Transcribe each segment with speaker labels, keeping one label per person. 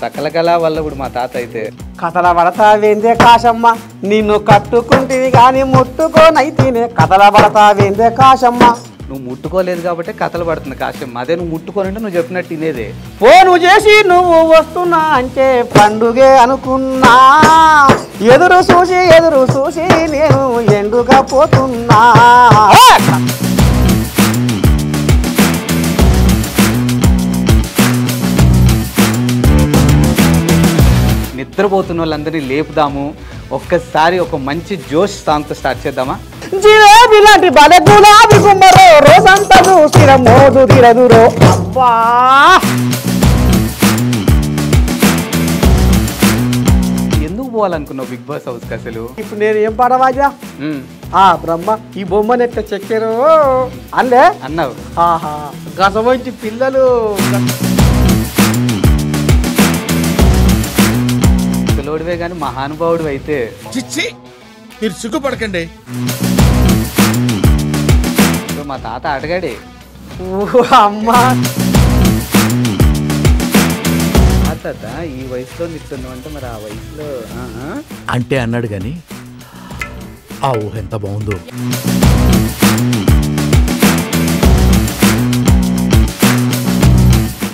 Speaker 1: సకలకళ వల్ల ఇప్పుడు మా తాత అయితే
Speaker 2: కథల పడతావేందే కాశమ్మ నిన్ను కట్టుకుంటివి గాని ముట్టుకోనైతేనే కథల పడతావేందే కాశమ్మ.
Speaker 1: నువ్వు ముట్టుకోలేదు కాబట్టి కథలు పడుతుంది కాశం. అదే నువ్వు ముట్టుకోనంటే నువ్వు చెప్పినట్టు తినేదే.
Speaker 2: ఫోను చేసి నువ్వు వస్తున్నా అంటే పండుగే అనుకున్నా, ఎదురు చూసి నేను ఎండుగా పోతున్నా.
Speaker 1: నిద్రపోతున్న వాళ్ళందరినీ లేపుదాము. ఒక్కసారి ఒక మంచి జోష్ సాంగ్తో స్టార్ట్ చేద్దామా?
Speaker 2: జిలేబీ లాంటి బలె గులాబీ గుమ్మరో రోజంతా చూసిన మోదు తిరదురో. అబ్బా
Speaker 1: ఎందుకు పోవాలనుకున్నావు బిగ్ బాస్ హౌస్కి అసలు?
Speaker 2: ఇప్పుడు నేను ఏం పాడవాజా? బ్రహ్మ ఈ బొమ్మను ఎట్లా చెక్కారు అల్లే
Speaker 1: అన్నావు.
Speaker 2: ఆహా గసమంచి పిల్లలు
Speaker 1: పిల్లోడివే కానీ మహానుభావుడు అయితే.
Speaker 3: చిచ్చి మీరు సిగ్గుపడకండి.
Speaker 1: మా తాత అడగాడే.
Speaker 2: అమ్మా
Speaker 1: తాత ఈ వయసులో నిల్చున్నావు అంటే మరి ఆ వయసులో
Speaker 3: అంటే అన్నాడు గాని ఆ ఊహ ఎంత బాగుందో.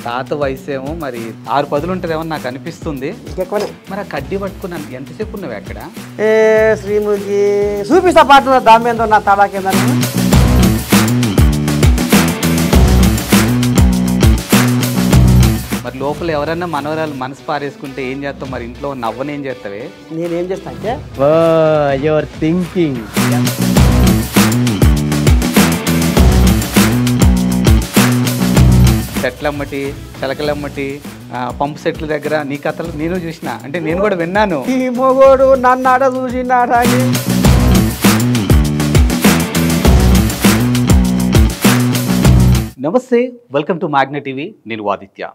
Speaker 1: తాత వయసు ఏమో మరి 6-10 ఉంటుందేమో నాకు అనిపిస్తుంది. మరి ఆ కడ్డీ పట్టుకున్నాను ఎంతసేపు ఉన్నావు అక్కడ?
Speaker 2: శ్రీముఖి చూపిస్తా పాటు దామేందో నా తడాకేందని.
Speaker 1: మరి లోపల ఎవరైనా మనవరాలు మనసు పారేసుకుంటే ఏం చేస్తావు? మరి ఇంట్లో నవ్వనేం చేస్తావే?
Speaker 2: నేనేం చేస్తా అంటే
Speaker 4: యువర్ థింకింగ్.
Speaker 1: చెట్లమ్మటి చిలకలమ్మటి పంపు సెట్ల దగ్గర నీ కథలు నేను చూసిన, అంటే నేను కూడా విన్నాను.
Speaker 2: ఈ మొగోడు నన్ను ఆడ చూసినాడా అని.
Speaker 1: నమస్తే, వెల్కమ్ టు మ్యాగ్నా టీవీ. నేను Aditya.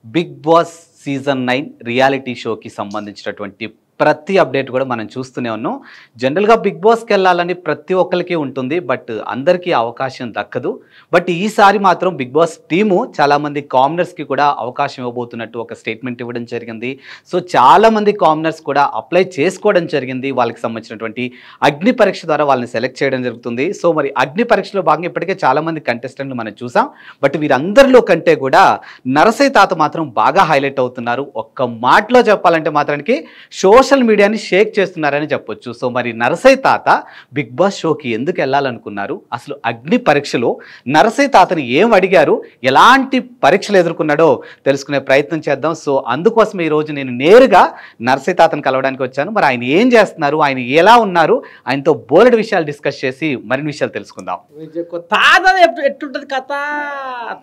Speaker 1: Big Boss season 9 reality షోకి సంబంధించినటువంటి ప్రతి అప్డేట్ కూడా మనం చూస్తూనే ఉన్నాం. జనరల్గా బిగ్ బాస్కి వెళ్ళాలని ప్రతి ఒక్కరికి ఉంటుంది, బట్ అందరికీ అవకాశం దక్కదు. బట్ ఈసారి మాత్రం బిగ్ బాస్ టీము చాలామంది కామనర్స్కి కూడా అవకాశం ఇవ్వబోతున్నట్టు ఒక స్టేట్మెంట్ ఇవ్వడం జరిగింది. సో చాలామంది కామనర్స్ కూడా అప్లై చేసుకోవడం జరిగింది. వాళ్ళకి సంబంధించినటువంటి అగ్ని పరీక్ష ద్వారా వాళ్ళని సెలెక్ట్ చేయడం జరుగుతుంది. సో మరి అగ్ని పరీక్షలో భాగంగా ఇప్పటికే చాలామంది కంటెస్టెంట్లు మనం చూసాం. బట్ వీరందరిలో కంటే కూడా నరసయ్య తాత మాత్రం బాగా హైలైట్ అవుతున్నారు. ఒక్క మాటలో చెప్పాలంటే మాత్రానికి సోషల్ మీడియాని షేక్ చేస్తున్నారని చెప్పొచ్చు. సో మరి నరసయ్య తాత బిగ్ బాస్ షోకి ఎందుకు వెళ్ళాలనుకున్నారు, అసలు అగ్ని పరీక్షలో నరసయ్య తాతని ఏం అడిగారు, ఎలాంటి పరీక్షలు ఎదుర్కొన్నాడో తెలుసుకునే ప్రయత్నం చేద్దాం. సో అందుకోసం ఈరోజు నేను నేరుగా నరసయ్య తాతని కలవడానికి వచ్చాను. మరి ఆయన ఏం చేస్తున్నారు, ఆయన ఎలా ఉన్నారు, ఆయనతో బోలెడు విషయాలు డిస్కస్ చేసి మరిన్ని విషయాలు తెలుసుకుందాం.
Speaker 2: తాతది ఎట్టుంటది కథ?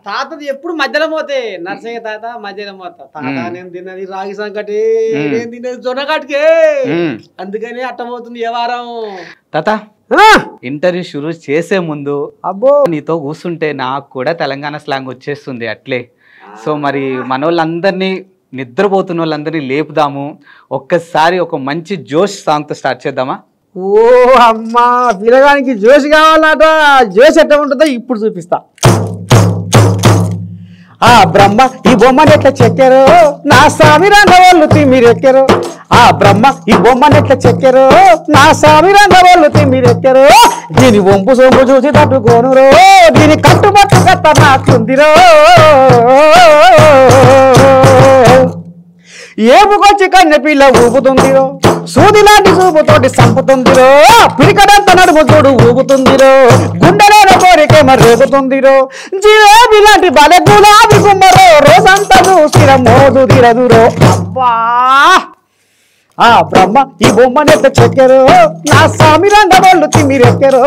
Speaker 2: తాతది ఎప్పుడు మధ్యలో పోతే నరసయ్య తాత మధ్యలో పోతా. తాత నేను తిన్నది రాగి సంకటి, నేను తిన్నది జొన్నకాటికే, అందుకని అట్టమవుతుంది ఏ వారం.
Speaker 1: తాత ఇంటర్వ్యూ షురూ చేసే ముందు
Speaker 2: అబ్బో
Speaker 1: నీతో కూర్చుంటే నాకు కూడా తెలంగాణ స్లాంగ్ వచ్చేస్తుంది అట్లే. సో మరి మన వాళ్ళందరినీ నిద్రపోతున్న వాళ్ళందరినీ లేపుదాము. ఒక్కసారి ఒక మంచి జోష్ సాంగ్తో స్టార్ట్ చేద్దామా?
Speaker 2: ఓ అమ్మా పిల్లగానికి జోష్ కావాలట. జోష్ ఎట్లా ఉంటుందో ఇప్పుడు చూపిస్తా. ఆ బ్రహ్మ ఈ బొమ్మను ఎట్లా చెక్కారు, నా స్వామి రంగవాళ్ళు తిమ్మిరెక్కారు. ఆ బ్రహ్మ ఈ బొమ్మను ఎట్లా చెక్కారు, నా స్వామి రంగవాళ్ళు తిమ్మిరెక్కారు. దీని వంపు సొంపు చూసి తట్టుకోనురో, దీని కట్టుబట్టు కట్ట నాకుందిరో. ఏపుకొచ్చి కన్నె పిల్ల ఊపుతుందిరో, సూది లాంటి చూపుతోటి సంపుతుందిరో. పిరికడంత నడుము తోడు ఊపుతుందిరో, గుండెలో కోరికే మరేగుతుందిరో. జిలేబీ లాంటి బలె గులాబీ గుమ్మరో రోజంతా చూసిన మోదు తిరదురో. అబ్బా ఆ బ్రహ్మ ఈ బొమ్మనెట్ట చెక్కారు, నా స్వామి రంగవాళ్ళు తిమ్మిరెక్కారు.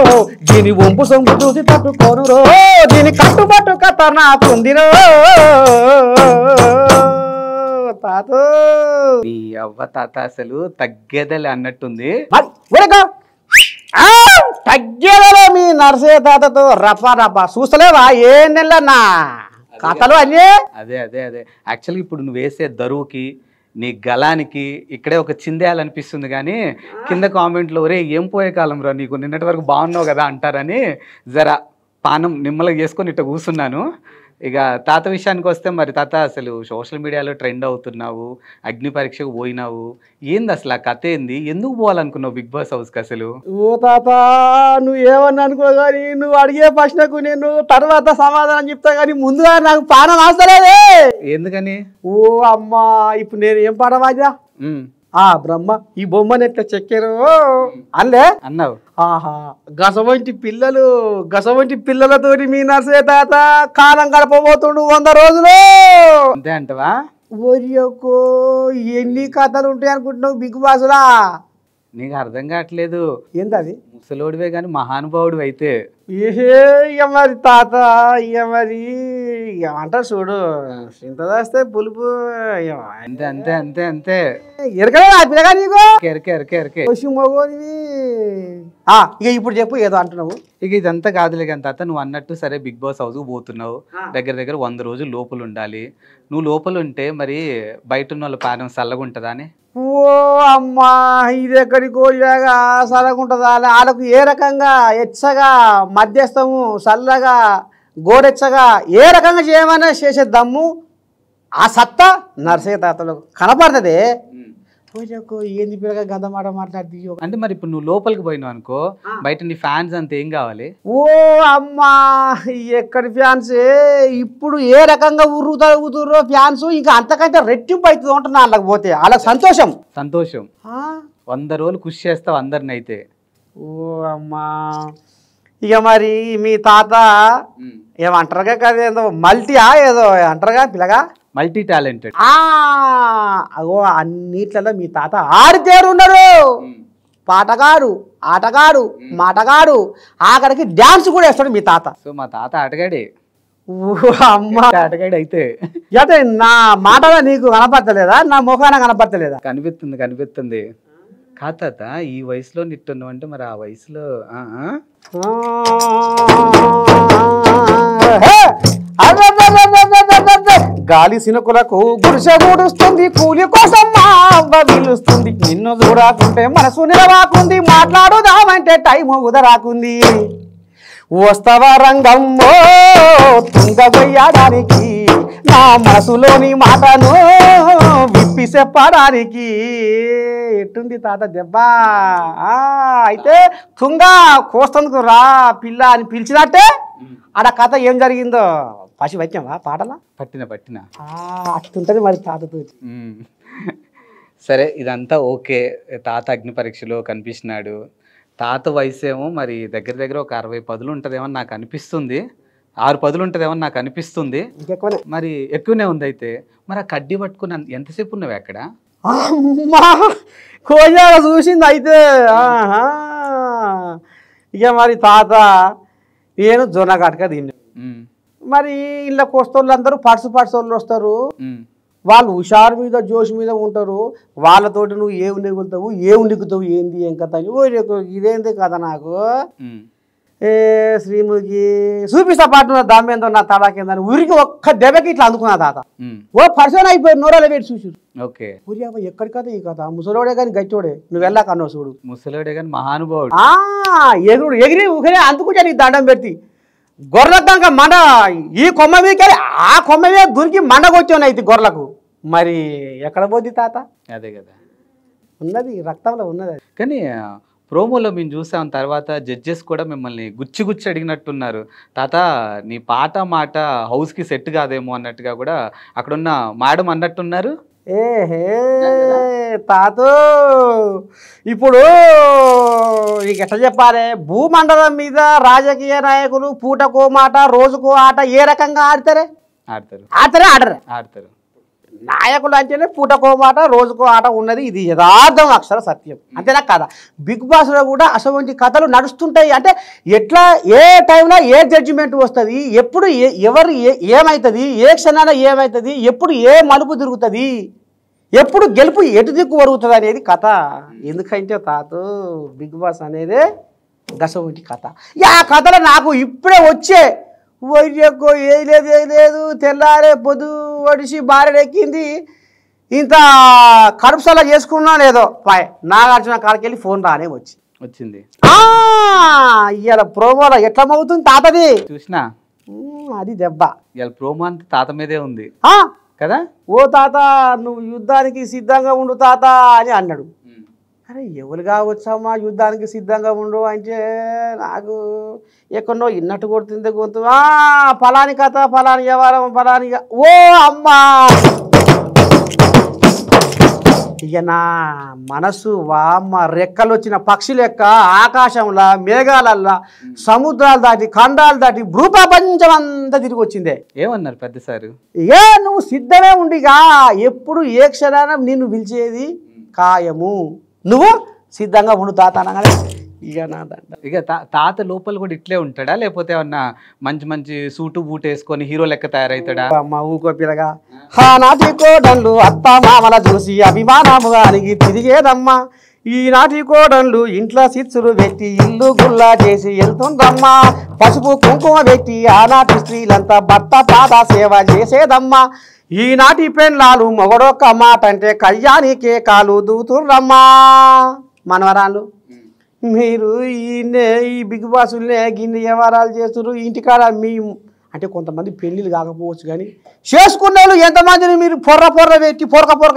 Speaker 2: దీని వంపు సొంపు చూసి తట్టుకోనురో, దీని కట్టుబట్టు కథ నాకుందిరో. తాత
Speaker 1: ఈ అవ్వ తాత అసలు తగ్గేదలే అన్నట్టుంది.
Speaker 2: తగ్గేదలే మీ నరసయ్య తాతతో రపా రపా చూస్తలేవా ఏ నెలన్నా కథలు అన్నీ.
Speaker 1: అదే అదే అదే యాక్చువల్గా ఇప్పుడు నువ్వు వేసే దరువుకి నీ గలానికి ఇక్కడే ఒక చిందేయాలనిపిస్తుంది. కానీ కింద కామెంట్లో ఒరే ఏం పోయే కాలం రా నీకు, నిన్నటి వరకు బాగున్నావు కదా అంటారని జర పానం నిమ్మలు చేసుకొని ఇట్లా కూర్చున్నాను. ఇక తాత విషయానికి వస్తే మరి తాత అసలు సోషల్ మీడియాలో ట్రెండ్ అవుతున్నావు, అగ్ని పరీక్షకు పోయినావు, ఏంది అసలు ఆ కథ ఏంది, ఎందుకు పోవాలనుకున్నావు బిగ్ బాస్ హౌస్కి అసలు?
Speaker 2: ఓ తాత నువ్వు ఏమన్నా అనుకో కానీ నువ్వు అడిగే ప్రశ్నకు నేను తర్వాత సమాధానం చెప్తా కానీ ముందుగా నాకు పానం అవసరలేదే.
Speaker 1: ఎందుకని?
Speaker 2: ఓ అమ్మా ఇప్పుడు నేను ఏం పాట వాజా బ్రహ్మ ఈ బొమ్మను ఎట్లా చెక్కారు అల్లే
Speaker 1: అన్నావు.
Speaker 2: ఆహా గసవంటి పిల్లలతోటి మీ నర్సే తాత కాలం గడపబోతుండు 100 రోజులు.
Speaker 1: అంతే అంటవా?
Speaker 2: ఒరియకో ఎన్ని కథలు ఉంటాయి అనుకుంటున్నావు బిగ్ బాస్లా?
Speaker 1: నీకు అర్థం కావట్లేదు.
Speaker 2: ఏంటది?
Speaker 1: ముసలోడివే కానీ మహానుభావుడు అయితే.
Speaker 2: ఏహే ఇక మరి తాత ఇక మరి ఏమంటారు చూడు, ఇంత దాస్తే పులుపు
Speaker 1: అంతే అంతే అంతే అంతే.
Speaker 2: ఎరకనే పిల్లగా నీకు
Speaker 1: ఎరకే ఎరకే ఎరకే
Speaker 2: మగోనివి. ఇక ఇప్పుడు చెప్పు ఏదో అంటున్నావు.
Speaker 1: ఇక ఇదంతా కాదులే కానీ తాత, నువ్వు అన్నట్టు సరే బిగ్ బాస్ హౌస్కి పోతున్నావు, దగ్గర దగ్గర 100 రోజులు లోపల ఉండాలి. నువ్వు లోపల ఉంటే మరి బయట ఉన్న వాళ్ళ పానం చల్లగా ఉంటుందా అని?
Speaker 2: ఓ అమ్మా ఇది ఎక్కడికి పోయాగా చల్లగుంటుందా? వాళ్ళకు ఏ రకంగా ఎచ్చగా మధ్యస్థము చల్లగా గోరెచ్చగా ఏ రకంగా చేయమన్నా చేసే దమ్ము ఆ సత్తా నర్సయ్య తాతలకు కనపడుతుంది. ఏంది పిల్లగా గంధ మాట మాట్లాడి
Speaker 1: అంటే మరి ఇప్పుడు నువ్వు లోపలికి పోయినావు అనుకో, బయట నీ ఫ్యాన్స్ అంతా ఏం కావాలి?
Speaker 2: ఓ అమ్మా ఎక్కడి ఫ్యాన్స్ ఇప్పుడు ఏ రకంగా ఊరుతారో ఫ్యాన్స్ ఇంకా అంతకంటే రెట్టింపు అవుతుంది ఉంటున్నా. వాళ్ళకి పోతే వాళ్ళకి సంతోషం
Speaker 1: 100 రోజులు కృషి చేస్తావు అందరిని అయితే.
Speaker 2: ఓ అమ్మా ఇక మరి మీ తాత ఏమంటారుగా కదా ఏదో మల్టీయా ఏదో అంటారుగా పిల్లగా,
Speaker 1: మల్టీ టాలెంటెడ్.
Speaker 2: అగో అన్నిట్లలో మీ తాత ఆరితేరు ఉన్నారు. పాటగాడు, ఆటగాడు, మాటగాడు, ఆఖరికి డ్యాన్స్ కూడా వేస్తాడు మీ తాత.
Speaker 1: సో మా తాత ఆటగాడే.
Speaker 2: అమ్మా
Speaker 1: ఆటగాడు అయితే
Speaker 2: అంటే నా మాటగా నీకు కనపడతలేదా? నా ముఖాన కనపడతలేదా?
Speaker 1: కనిపిస్తుంది కనిపిస్తుంది. కాత ఈ వయసులో నిట్టున్నావు అంటే మరి ఆ వయసులో
Speaker 2: గాలి సినుకులకు గుడిసె గూడుస్తుంది, కూలి కోసం మా అవ్వ వీలుస్తుంది. నిన్ను చూడకుంటే మనసు నిలవాకుంది, మాట్లాడుదామంటే టైం ఉదరాకుంది. వస్తవ రంగమ్మో తుంగబోయడానికి, నా మనసులోని మాటను విప్పి చెప్పడానికి. ఎట్టుంది తాత దెబ్బ? అయితే తుంగ కోస్తందుకు రా పిల్ల అని పిలిచినట్టే ఆడ కథ ఏం జరిగిందో పసి వచ్చావా పాటలా?
Speaker 1: పట్టిన
Speaker 2: అట్టుంటది మరి తాతతో.
Speaker 1: సరే ఇదంతా ఓకే. తాత అగ్ని పరీక్షలో కనిపిస్తున్నాడు. తాత వయసు ఏమో మరి దగ్గర దగ్గర ఒక 60 పదులు ఉంటుందేమో నాకు అనిపిస్తుంది, 6 పదులు ఉంటుందేమో నాకు అనిపిస్తుంది. మరి ఎక్కువనే ఉంది. అయితే మరి ఆ కడ్డీ పట్టుకుని ఎంతసేపు ఉన్నావు అక్కడ?
Speaker 2: కోజాగా చూసింది అయితే. ఇక మరి తాత నేను జొన్న కాటక తిన్నా. మరి ఇళ్ళకి వస్తోళ్ళు అందరూ పర్సు వాళ్ళు వస్తారు, వాళ్ళు హుషారు మీద జోష్ మీద ఉంటారు. వాళ్ళతోటి నువ్వు ఏం నెగులుతావు ఏం నిగుతావు ఏంది ఏం కథ ఇదేంది కదా నాకు శ్రీముఖి చూపిస్తా పాటు దామేందో నా తడాకేందని ఊరికి ఒక్క దెబ్బకి ఇట్లా అందుకున్నా తాత. ఓ పర్సన్ అయిపోయి నోరాల పెట్టి చూసారు.
Speaker 1: ఓకే
Speaker 2: ఎక్కడి కథ ఈ కథ ముసలోడే కానీ గచ్చోడే నువ్వు వెళ్ళాక అన్నావు చూడు.
Speaker 1: ముసలోడే కానీ మహానుభావుడు.
Speaker 2: ఎగురు ఎగిరి ఊహనే అందుకుంటే నీకు దండం పెట్టి గొర్రెల మండ ఈ కొమ్మ మీకెళ్ళి ఆ కొమ్మ మీద దురికి మండగొచ్చాను అయితే గొర్రెలకు. మరి ఎక్కడ పోద్ది తాత?
Speaker 1: అదే కదా
Speaker 2: ఉన్నది రక్తంలో ఉన్నది.
Speaker 1: కానీ ప్రోమోలో మేము చూసాం, తర్వాత జడ్జెస్ కూడా మిమ్మల్ని గుచ్చి అడిగినట్టున్నారు. తాత నీ పాట మాట హౌస్కి సెట్ కాదేమో అన్నట్టుగా కూడా అక్కడున్న మేడం అన్నట్టున్నారు.
Speaker 2: ఏహే తాతో ఇప్పుడు నీకు ఎట్లా చెప్పాలి, భూమండలం మీద రాజకీయ నాయకులు పూటకో మాట రోజుకో ఆట ఏ రకంగా ఆడతారు? నాయకులు అంటేనే పూటకో మాట రోజుకో ఆట ఉన్నది. ఇది యథార్థం అక్షర సత్యం అంతేనా కదా? బిగ్ బాస్లో కూడా అటువంటి కథలు నడుస్తుంటాయి. అంటే ఎట్లా ఏ టైంలో ఏ జడ్జిమెంట్ వస్తుంది, ఎప్పుడు ఎవరు ఏమవుతుంది, ఏ క్షణాన ఏమవుతుంది, ఎప్పుడు ఏ మలుపు తిరుగుతుంది, ఎప్పుడు గెలుపు ఎటు దిక్కు వరుగుతుంది అనేది కథ. ఎందుకంటే తాతో బిగ్ బాస్ అనేది గసవంటి కథ. ఆ కథలో నాకు ఇప్పుడే వచ్చే వైద్యకో ఏ లేదు తెల్లారే పొద్దు వడిసి బారెడెక్కింది, ఇంత కడుపుసలా చేసుకున్నా లేదో పాయ్ నాగార్జున కాడికి వెళ్ళి ఫోన్ రానే వచ్చింది.
Speaker 1: వచ్చింది
Speaker 2: ఇవాళ ప్రోమోలో ఎట్లా మవుతుంది తాతది
Speaker 1: చూసినా.
Speaker 2: అది దెబ్బ.
Speaker 1: ఇవాళ ప్రోమో అంతా తాత మీదే ఉంది
Speaker 2: ఆ,
Speaker 1: కదా.
Speaker 2: ఓ తాత నువ్వు యుద్ధానికి సిద్ధంగా ఉండు తాత అని అన్నాడు. అరే ఎవరుగా వచ్చామా యుద్ధానికి సిద్ధంగా ఉండు అంటే నాకు ఎక్కడో ఇన్నట్టు కొడుతుంది గొంతు. ఫలాని కథ ఫలాని వ్యవహారం ఫలాని ఓ అమ్మా. ఇక నా మనసు వామ్మ రెక్కలు వచ్చిన పక్షి లెక్క ఆకాశంలో మేఘాలల్లా సముద్రాలు దాటి ఖండాలు దాటి భూప్రపంచం అంతా తిరిగి వచ్చిందే.
Speaker 1: ఏమన్నారు పెద్ద సారు?
Speaker 2: ఏ నువ్వు సిద్ధమే ఉండిగా ఎప్పుడు ఏ క్షణాన నిన్ను పిలిచేది ఖాయము, నువ్వు సిద్ధంగా ఉండు తాత అనగానే ఇక నా దండ.
Speaker 1: ఇక తాత లోపల కూడా ఇట్లే ఉంటాడా, లేకపోతే ఏమన్నా మంచి మంచి సూటు బూట్ వేసుకొని హీరో లెక్క తయారవుతాడా?
Speaker 2: అమ్మ ఊకో పిల్లగా నాటి కోడళ్ళు అత్త మామల చూసి అభిమానముగా అలిగి తిరిగేదమ్మా. ఈనాటి కోడళ్ళు ఇంట్లో సిచ్చులు పెట్టి ఇల్లు గుల్లా చేసి వెళ్తుందమ్మా. పసుపు కుంకుమ పెట్టి ఆనాటి స్త్రీలంతా భర్త పాద సేవ చేసేదమ్మా. ఈనాటి పెళ్ళాలు మొగడొక్క మాట అంటే కళ్యాణికే కాలు దూతుర్రమ్మా. మనవరాళ్ళు మీరు ఈ బిగ్ బాసులనే గిన్నె వ్యవహారాలు చేస్తున్నారు ఇంటికాడ. మీ అంటే కొంతమంది పెళ్ళిళ్ళు కాకపోవచ్చు కానీ చేసుకున్న వాళ్ళు ఎంతమందిని మీరు పొర్ర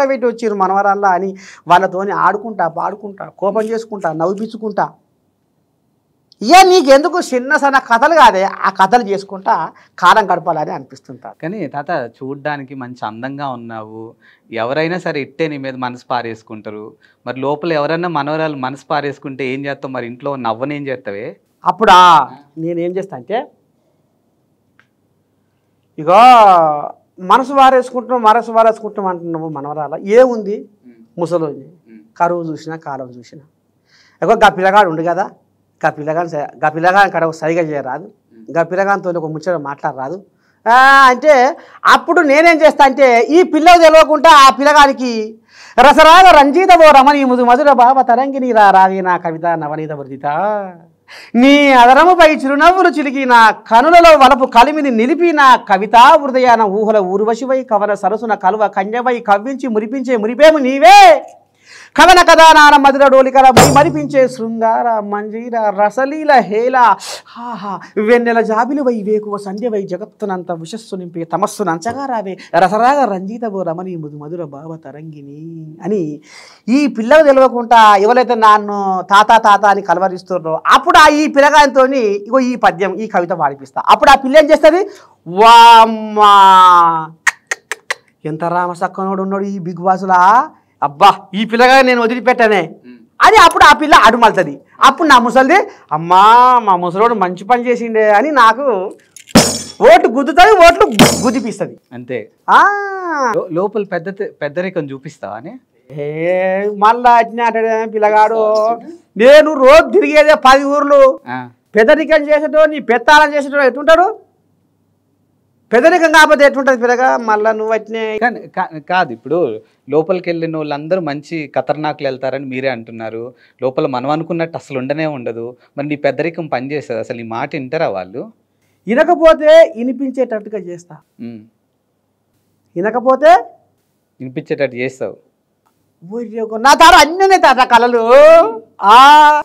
Speaker 2: పెట్టి వచ్చారు మనవరాల్లా అని వాళ్ళతోని ఆడుకుంటా పాడుకుంటా కోపం చేసుకుంటా నవ్విపించుకుంటా. ఇక నీకెందుకు చిన్న సన్న కథలు కాదే ఆ కథలు చేసుకుంటా కాలం గడపాలని అనిపిస్తుంటా.
Speaker 1: కానీ తాత చూడ్డానికి మంచి అందంగా ఉన్నావు, ఎవరైనా సరే ఇట్టే నీ మీద మనసు పారేసుకుంటారు. మరి లోపల ఎవరైనా మనవరాలు మనసు పారేసుకుంటే ఏం చేస్తావు? మరి ఇంట్లో నవ్వనేం చేస్తావే?
Speaker 2: అప్పుడా నేనేం చేస్తా అంటే ఇక మనసు వారేసుకుంటాం అంటున్నావు మనవరాల. ఏముంది ముసలోని కరువు చూసినా కాలం చూసినా ఇక గా పిల్లగాడు ఉండు కదా, గా పిల్లగాని కడ సరిగా చేయరాదు, గా పిల్లగానితో ఒక ముచ్చట మాట్లాడరాదు అంటే అప్పుడు నేనేం చేస్తా అంటే ఈ పిల్లలు తెలియకుండా ఆ పిల్లగానికి రసరాగ రంజిత ఓ రమణి ముదు మధుర భావ తరంగిణి రావి నా కవిత నవనీత వర్ధిత నీ అదరముపై చిరునవ్వులు చిలికి నా కనులలో వలపు కలిమిని నిలిపి నా కవితా హృదయాన ఊహల ఊర్వశివై కవన సరసున కలువ కన్యవై కవ్వించి మురిపించే మురిపేము నీవే. కవన కథానాన మధుర డోలికల మై మరిపించే శృంగార మంజీర రసలీల హేల హాహా వెన్నెల జాబిలు వై వేకువ సంధ్యవై జగత్తునంత విశస్సు నింపే తమస్సు నంచగా రావే రసరాగ రంజితవో రమణి ముదు మధుర భావ తరంగిణి అని ఈ పిల్లలు తెలియకుండా ఎవరైతే నన్ను తాత అని కలవరిస్తున్నారో అప్పుడు ఈ పిల్లగానితో ఇగో ఈ పద్యం ఈ కవిత పాడిపిస్తా. అప్పుడు ఆ పిల్ల ఏం చేస్తుంది, వామ్మా ఎంత రామసక్కనోడు ఉన్నాడు ఈ బిగ్ బాసులా, అబ్బా ఈ పిల్లగా నేను వదిలిపెట్టానే అని అప్పుడు ఆ పిల్ల అడుమలుతుంది. అప్పుడు నా ముసలిది అమ్మా మా ముసలోడు మంచి పని చేసిండే అని నాకు ఓటు గుద్దుతుంది, ఓట్లు గుద్దిపిస్తుంది
Speaker 1: అంతే. లోపల పెద్దరికం చూపిస్తావా అని
Speaker 2: మళ్ళా అట్నే పిల్లగాడు. నేను రోజు తిరిగేదే 10 ఊర్లు. పెద్దరికం చేసేటో నీ పెత్తాలని చేసేటో ఎట్టుంటాడు, పెద్దరికం కాకపోతే ఎట్లుంటుంది పిల్లగా మళ్ళా నువ్వు అట్నే.
Speaker 1: కాదు ఇప్పుడు లోపలికి వెళ్ళిన వాళ్ళందరూ మంచి ఖతర్నాకులు వెళ్తారని మీరే అంటున్నారు. లోపల మనం అనుకున్నట్టు అసలు ఉండనే ఉండదు. మరి నీ పెద్దరికం పనిచేస్తుంది, అసలు నీ మాట వింటారా వాళ్ళు?
Speaker 2: వినకపోతే వినిపించేటట్టుగా చేస్తా, వినకపోతే
Speaker 1: వినిపించేటట్టు చేస్తావు.
Speaker 2: నా తాత అన్నీ తాత కళలు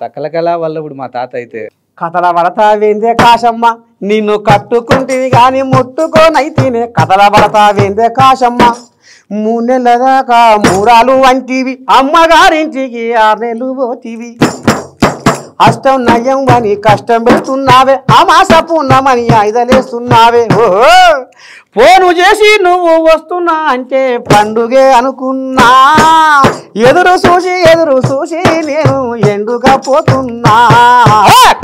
Speaker 1: సకల కళ వల్ల ఇప్పుడు మా తాత అయితే
Speaker 2: కథల పడతావేందే కాశమ్మ నిన్ను కట్టుకుంటేవి గాని ముట్టుకోనైతేనే కథల పడతావేందే కాశమ్మ 3 నెలల దాకా మూరాలు వంటివి అమ్మగారింటికి 6 నెలలు పోతివి అష్టం నయం అని కష్టం పెడుతున్నావే అమాస పున్నమని ఐదలేస్తున్నావే ఓహో ఫోను చేసి నువ్వు వస్తున్నా అంటే పండుగే అనుకున్నా ఎదురు చూసి నేను ఎండుగా పోతున్నా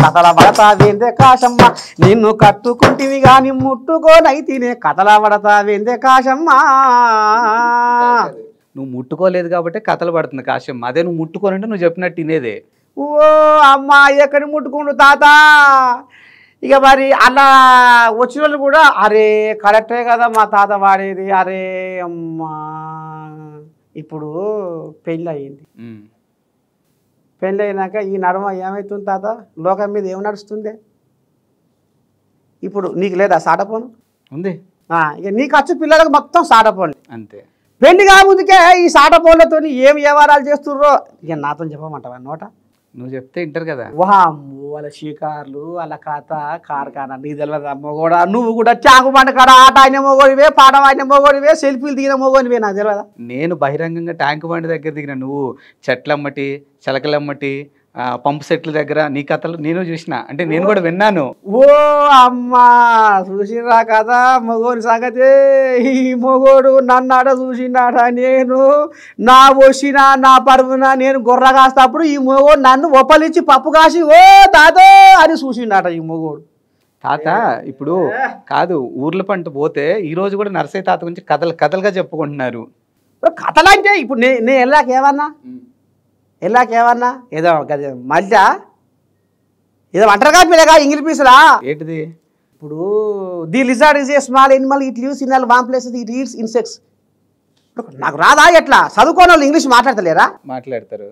Speaker 2: కథల పడతావేందే కాశమ్మ నిన్ను కట్టుకుంటివి గాని ముట్టుకోనైతేనే కథల పడతావేందే కాశమ్మ.
Speaker 1: నువ్వు ముట్టుకోలేదు కాబట్టి కథలు పడుతుంది కాశమ్మ. అదే నువ్వు ముట్టుకోనంటే నువ్వు చెప్పినట్టు తినేదే.
Speaker 2: ఓ అమ్మా ఎక్కడి ముట్టుకుండు తాత. ఇక మరి అలా వచ్చిన వాళ్ళు కూడా అరే కరెక్టే కదా మా తాత వాడేది. అరే అమ్మా ఇప్పుడు పెళ్ళి అయ్యింది, పెళ్ళి అయినాక ఈ నడుమ ఏమవుతుంది తాత, లోకం మీద ఏం నడుస్తుంది? ఇప్పుడు నీకు లేదా సాటపోను
Speaker 1: ఉంది,
Speaker 2: ఇక నీకు వచ్చి పిల్లలకు మొత్తం సాటపోను
Speaker 1: అంతే.
Speaker 2: పెళ్లి కాముందుకే ఈ సాటపోన్లతో ఏం వ్యవహారాలు చేస్తుర్రో ఇక నాతో చెప్పమంటావా నోట?
Speaker 1: నువ్వు చెప్తే వింటారు కదా.
Speaker 2: వామ్మో వాళ్ళ షికార్లు వాళ్ళ కథ కార్ఖానా నీకు తెలియదు అమ్మ కూడా. నువ్వు కూడా చాకు పంట కాడ ఆట అయిన మొగోడివే, పాట అయిన మొగోడివే, సెల్ఫీలు దిగిన మొగోడివే, నాకు తెలియదా?
Speaker 1: నేను బహిరంగంగా ట్యాంక్ బండి దగ్గర దిగిన, నువ్వు చెట్లమ్మటి చిలకలమ్మటి పంపు సెట్ల దగ్గర నీ కథలు నేను చూసిన, అంటే నేను కూడా విన్నాను.
Speaker 2: ఓ అమ్మా చూసిరా కదా మొగోని సంగతి. ఈ మొగోడు నన్నాడ చూసినాడ, నేను నా వచ్చిన నా పరువున నేను గొర్ర కాస్తప్పుడు ఈ మొగోడు నన్ను ఒప్పలిచ్చి పప్పు కాసి ఓ తాతో అని చూసినాట ఈ మొగోడు.
Speaker 1: తాత ఇప్పుడు కాదు, ఊర్ల పంట పోతే ఈ రోజు కూడా నరసయ్య తాత గురించి కథలుగా చెప్పుకుంటున్నారు.
Speaker 2: కథలు అంటే ఇప్పుడు నేను వెళ్ళాకేమన్నా ఏదో మధ్య ఏదో అంటారుగా పిల్లగా ఇంగ్లీష్ పీసులా
Speaker 1: ఏంటిది?
Speaker 2: ఇప్పుడు the lizard is a small Animal, it lives in warm places, it eats insects. నాకు రాదా ఎట్లా? చదువుకోని వాళ్ళు ఇంగ్లీష్ మాట్లాడతలేరా?
Speaker 1: మాట్లాడతారు.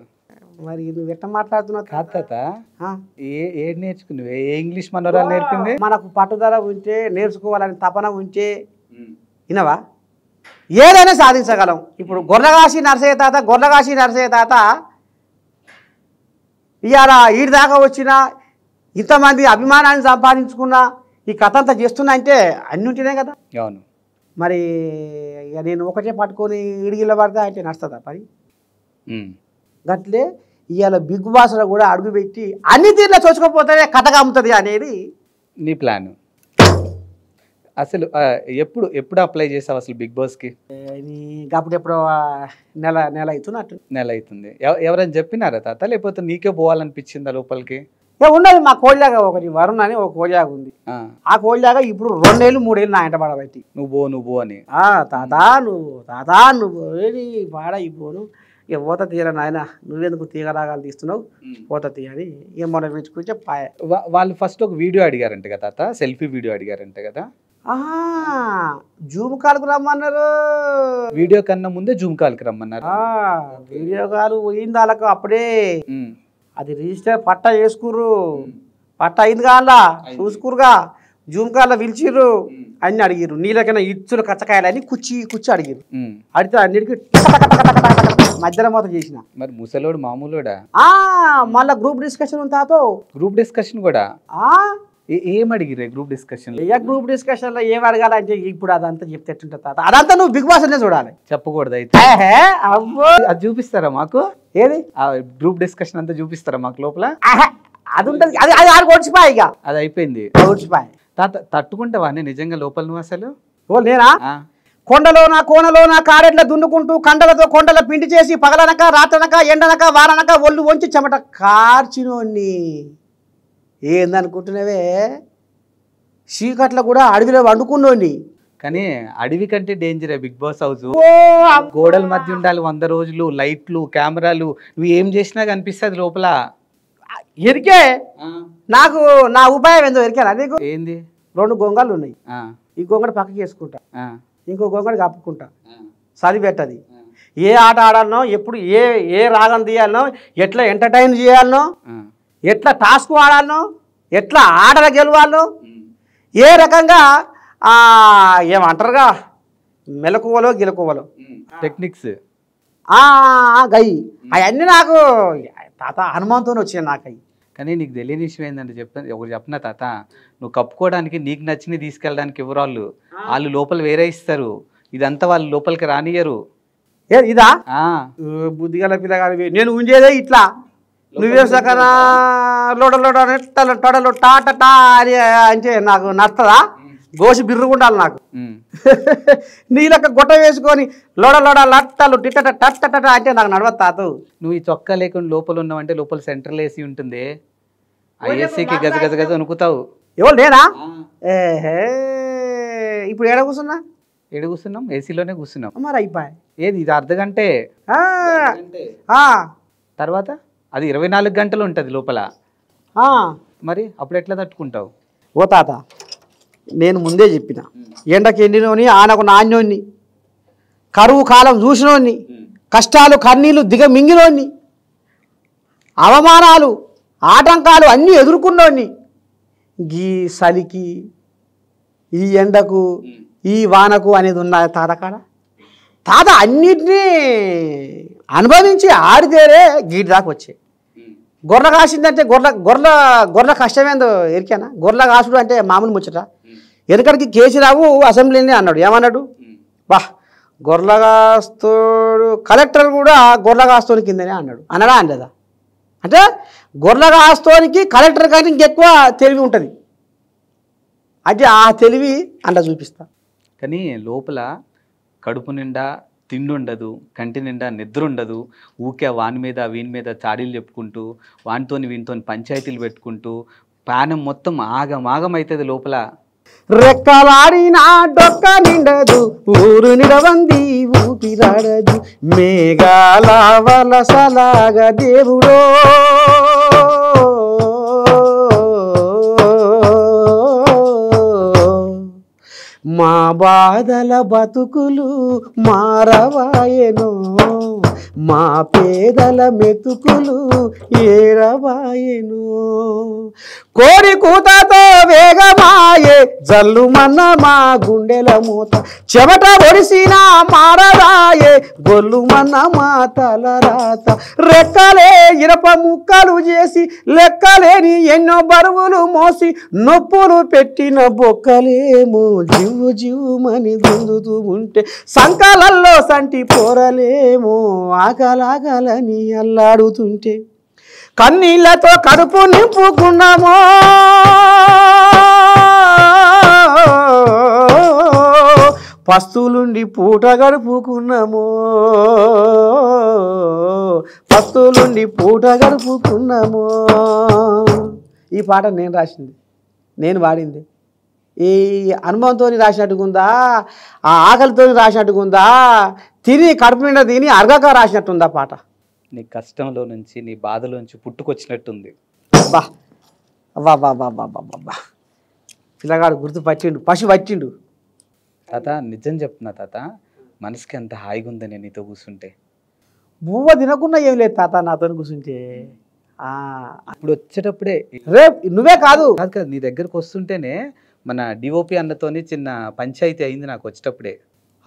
Speaker 2: మరి నువ్వు ఎట్లా మాట్లాడుతున్నావు?
Speaker 1: కాదు తాత, ఏది నేర్చుకున్నావు? ఏ ఇంగ్లీష్ మనోరాలు నేర్పింది?
Speaker 2: మనకు పట్టుదల ఉంటే, నేర్చుకోవాలని తపన ఉంటే వినవా ఏదైనా సాధించగలం. ఇప్పుడు గొర్రెగాసి నరసయ్య తాత ఇవాళ ఈడి దాకా వచ్చిన ఇంతమంది అభిమానాన్ని సంపాదించుకున్న ఈ కథ అంతా చేస్తున్నా అంటే అన్ని ఉంటేనే కదా.
Speaker 1: అవును.
Speaker 2: మరి ఇక నేను ఒకటే పట్టుకొని ఇడిగిల్ల పడతా అంటే నడుస్తుందా పని? గట్లే ఇవాళ బిగ్ బాస్లో కూడా అడుగుపెట్టి అన్ని తీర్లో చోచుకోపోతే కథగా అమ్ముతుంది అనేది
Speaker 1: నీ ప్లాన్. అసలు ఎప్పుడు అప్లై చేసావు అసలు బిగ్ బాస్కి?
Speaker 2: అప్పుడు ఎప్పుడో నెల అవుతున్నట్టు.
Speaker 1: నెల అవుతుంది. ఎవరైనా చెప్పినారా తాత, లేకపోతే నీకే పోవాలనిపించిందా లోపలికి?
Speaker 2: ఉన్నది మా కోళ్ళగా ఒకటి వరుణ్ అని ఒక కోళ్ళగా ఉంది. ఆ కోళ్ళగా ఇప్పుడు 2 ఏళ్ళు 3 ఏళ్ళు నా ఎంట పడబట్టి
Speaker 1: నువ్వు అని
Speaker 2: తాతా నువ్వు ఏది పాడ ఇవ్వను ఇక పోత తీయరా నాయన, నువ్వెందుకు తీగరాగాలు తీస్తున్నావు, పోత తీయని ఏమన్నా పిలుచుకుంటే పాయ.
Speaker 1: వాళ్ళు ఫస్ట్ ఒక వీడియో అడిగారంట కదా తాత, సెల్ఫీ వీడియో అడిగారంట కదా?
Speaker 2: జూమ్ కాల్కు రమ్మన్నారు.
Speaker 1: వీడియో కన్నా ముందే జూమ్ కాల్కి రమ్మన్నారు.
Speaker 2: వీడియో కాల్ పోయింది వాళ్ళకు అప్పుడే. అది రిజిస్టర్ పట్టా వేసుకుర్రు, పట్టా అయింది కాలా చూసుకురుగా, జూమ్ కాల్లో పిలిచిర్రు, అన్ని అడిగిర్రు. నీళ్ళకైనా ఇచ్చులు కచ్చకాయలని కుచ్చి అడిగిర్రు. అడిగితే అన్నిటికీ మధ్యలో మొత్తం చేసిన.
Speaker 1: మరి ముసలోడు మామూలుడా?
Speaker 2: మళ్ళా గ్రూప్ డిస్కషన్ ఉంది తాతో.
Speaker 1: గ్రూప్ డిస్కషన్ కూడా ఏం అడిగిరే? గ్రూప్ డిస్కషన్
Speaker 2: గ్రూప్ డిస్కషన్ లో ఏం అడగాలంటే ఇప్పుడు అదంతా చెప్తే ఎట్టుంటా తాత, అదంతా నువ్వు బిగ్ బాస్ అనే చూడాలి.
Speaker 1: చెప్పకూడదు అయితే. అది చూపిస్తారా మాకు?
Speaker 2: ఏది
Speaker 1: గ్రూప్ డిస్కషన్ అంతా చూపిస్తారా మాకు లోపల?
Speaker 2: అది ఉంటుంది, అది ఆడు ఓడిచిపోయి ఇక
Speaker 1: అది అయిపోయింది.
Speaker 2: ఓడిచిపోయి
Speaker 1: తాత తట్టుకుంటావా నిజంగా లోపల నువ్వు అసలు?
Speaker 2: నేనా కోనలోన కారెట్ల దున్నుకుంటూ కండలతో కొండల పిండి చేసి పగలనక రాత్రనక ఎండనక వారనక ఒళ్ళు వంచి చెమట కార్చినోన్ని ఏందనుకుంటున్నావే, చీకట్ల కూడా అడవిలో వండుకున్నోని.
Speaker 1: కానీ అడవి కంటే డేంజరే బిగ్ బాస్ హౌస్. గోడల మధ్య ఉండాలి 100 రోజులు, లైట్లు కెమెరాలు, నువ్వు ఏం చేసినా కనిపిస్తుంది లోపల.
Speaker 2: ఎరికే నాకు నా ఉపాయం ఏందో ఎరికేనా నీకు?
Speaker 1: ఏంది?
Speaker 2: 2 గొంగళ్ళు ఉన్నాయి. ఈ గొంగడు పక్కకి వేసుకుంటా, ఇంకో గొంగడు కప్పుకుంటా, చదివి పెట్టది. ఏ ఆట ఆడాలనో, ఎప్పుడు ఏ రాగం తీయాలనో, ఎట్లా ఎంటర్టైన్ చేయాలనో, ఎట్లా టాస్క్ ఆడాలనో, ఎట్లా ఆటలు గెలవాలనో, ఏ రకంగా ఏమంటారుగా మెలకువలో గెలుకోవలో
Speaker 1: టెక్నిక్స్
Speaker 2: గయ్యి అవన్నీ నాకు తాత హనుమంతో వచ్చాయి నాకు అవి.
Speaker 1: కానీ నీకు తెలియని విషయం ఏంటంటే ఒకరు చెప్పిన తాత, నువ్వు కప్పుకోవడానికి నీకు నచ్చినవి తీసుకెళ్ళడానికి ఎవరు వాళ్ళు లోపల వేరే ఇస్తారు, ఇదంతా వాళ్ళు లోపలికి రానియరు.
Speaker 2: ఇదా బుద్ధిగల పిల్లగాని నేను ఉంచేదే ఇట్లా, నువ్వే సకనా లోడలు టాటా అని అంటే నాకు నచ్చదా? గోసి బిర్రుగుండాలి నాకు. నీళ్ళక గొట్ట వేసుకొని లోడ లట్టలు టిట్టట టట్టట అంటే నాకు నడవదు తాత.
Speaker 1: నువ్వు ఈ చొక్కా లేకుండా లోపల ఉన్నావంటే లోపల సెంట్రల్ ఏసీ ఉంటుంది, ఆ ఏసీకి గజ అనుకుతావు.
Speaker 2: ఎవరు నేనా? ఇప్పుడు ఏడ కూర్చున్నాం?
Speaker 1: ఏసీలోనే కూర్చున్నాం.
Speaker 2: మరి అయిపోయి
Speaker 1: ఏది ఇది అర్ధగంటే, తర్వాత అది 24 గంటలు ఉంటుంది లోపల. మరి అప్పుడు ఎట్లా తట్టుకుంటావు?
Speaker 2: ఓ తాత నేను ముందే చెప్పిన, ఎండకి ఎండినోని ఆనకు నాణ్యోని, కరువు కాలం చూసినోని, కష్టాలు కన్నీళ్ళు దిగమింగినోని, అవమానాలు ఆటంకాలు అన్నీ ఎదుర్కొన్నోని, ఈ చలికి ఈ ఎండకు ఈ వానకు అనేది ఉన్న తాత అన్నిటినీ అనుభవించి ఆడితేరే గీటి దాకా వచ్చాయి. గొర్రె కాసిందంటే గొర్రెల కష్టమేందో ఎరికేనా? గొర్రెల కాసుడు అంటే మామూలు ముచ్చట. వెనకడికి కేసీరావు అసెంబ్లీని అన్నాడు, ఏమన్నాడు? బా గొర్రెల కాస్తోడు కలెక్టర్ కూడా గొర్రెల కాస్తోని కిందనే అన్నాడు. అనడా అనలేదా? అంటే గొర్రెల కాస్తోనికి కలెక్టర్ కానీ ఇంకెక్కువ తెలివి ఉంటుంది. అంటే ఆ తెలివి అంట చూపిస్తా.
Speaker 1: కానీ లోపల కడుపు నిండా తిండి ఉండదు, కంటి నిండా నిద్ర ఉండదు. ఊకే వాని మీద వీని మీద చాడీలు చెప్పుకుంటూ వానితోని వీనితోని పంచాయతీలు పెట్టుకుంటూ ప్రాణం మొత్తం ఆగమాగం అవుతుంది లోపల.
Speaker 2: రెక్కలాడినా డొక్క నిండదు, ఊరు నిడవంది ఊపిరాడదు, మేఘాల వలసలాగా దేవుడో మా బాధల బతుకులు మారవాయెను, మా పేదల మెతుకులు ఏరవాయెను. కోడి కూతతో వేగమాయే జల్లుమన్న మా గుండెల మూత, చెమట ఒడిసిన మారదాయే గొల్లుమన్న మా తలరాత. రెక్కలే ఇరప ముక్కలు చేసి లెక్కలేని ఎన్నో బరువులు మోసి నొప్పులు పెట్టిన బొక్కలేమో జివ్వు జివ్వుమని గుందుతూ ఉంటే సంకలల్లో సంటి పోరలేమో ఆకలాగలని అల్లాడుతుంటే కన్నీళ్లతో కడుపు నింపుకున్నామో పస్తులుండి పూట గడుపుకున్నామో పస్తులుండి పూట గడుపుకున్నామో. ఈ పాట నేను రాసింది, నేను వాడింది. ఈ అనుభవంతో రాసినట్టుకుందా, ఆ ఆకలితో రాసినట్టుకుందా, తిని కడుపు నిండా తిని అరగక రాసినట్టుందా పాట?
Speaker 1: నీ కష్టంలో నుంచి నీ బాధలో నుంచి పుట్టుకొచ్చినట్టుంది.
Speaker 2: బా అబ్బా బాబా బాబా బాబా పిల్లగాడు గుర్తు పట్టిండు, పశు పట్టిండు.
Speaker 1: తాత నిజం చెప్తున్నా తాత, మనసుకి అంత హాయిగా ఉంది నేను నీతో కూర్చుంటే.
Speaker 2: బువ్వ తినకుండా ఏం లేదు తాత నాతో కూర్చుంటే.
Speaker 1: ఇప్పుడు వచ్చేటప్పుడే
Speaker 2: రేపు నువ్వే కాదు
Speaker 1: కాదు నీ దగ్గరకు వస్తుంటేనే మన డిఓపి అన్నతోని చిన్న పంచాయతీ అయింది నాకు వచ్చేటప్పుడే.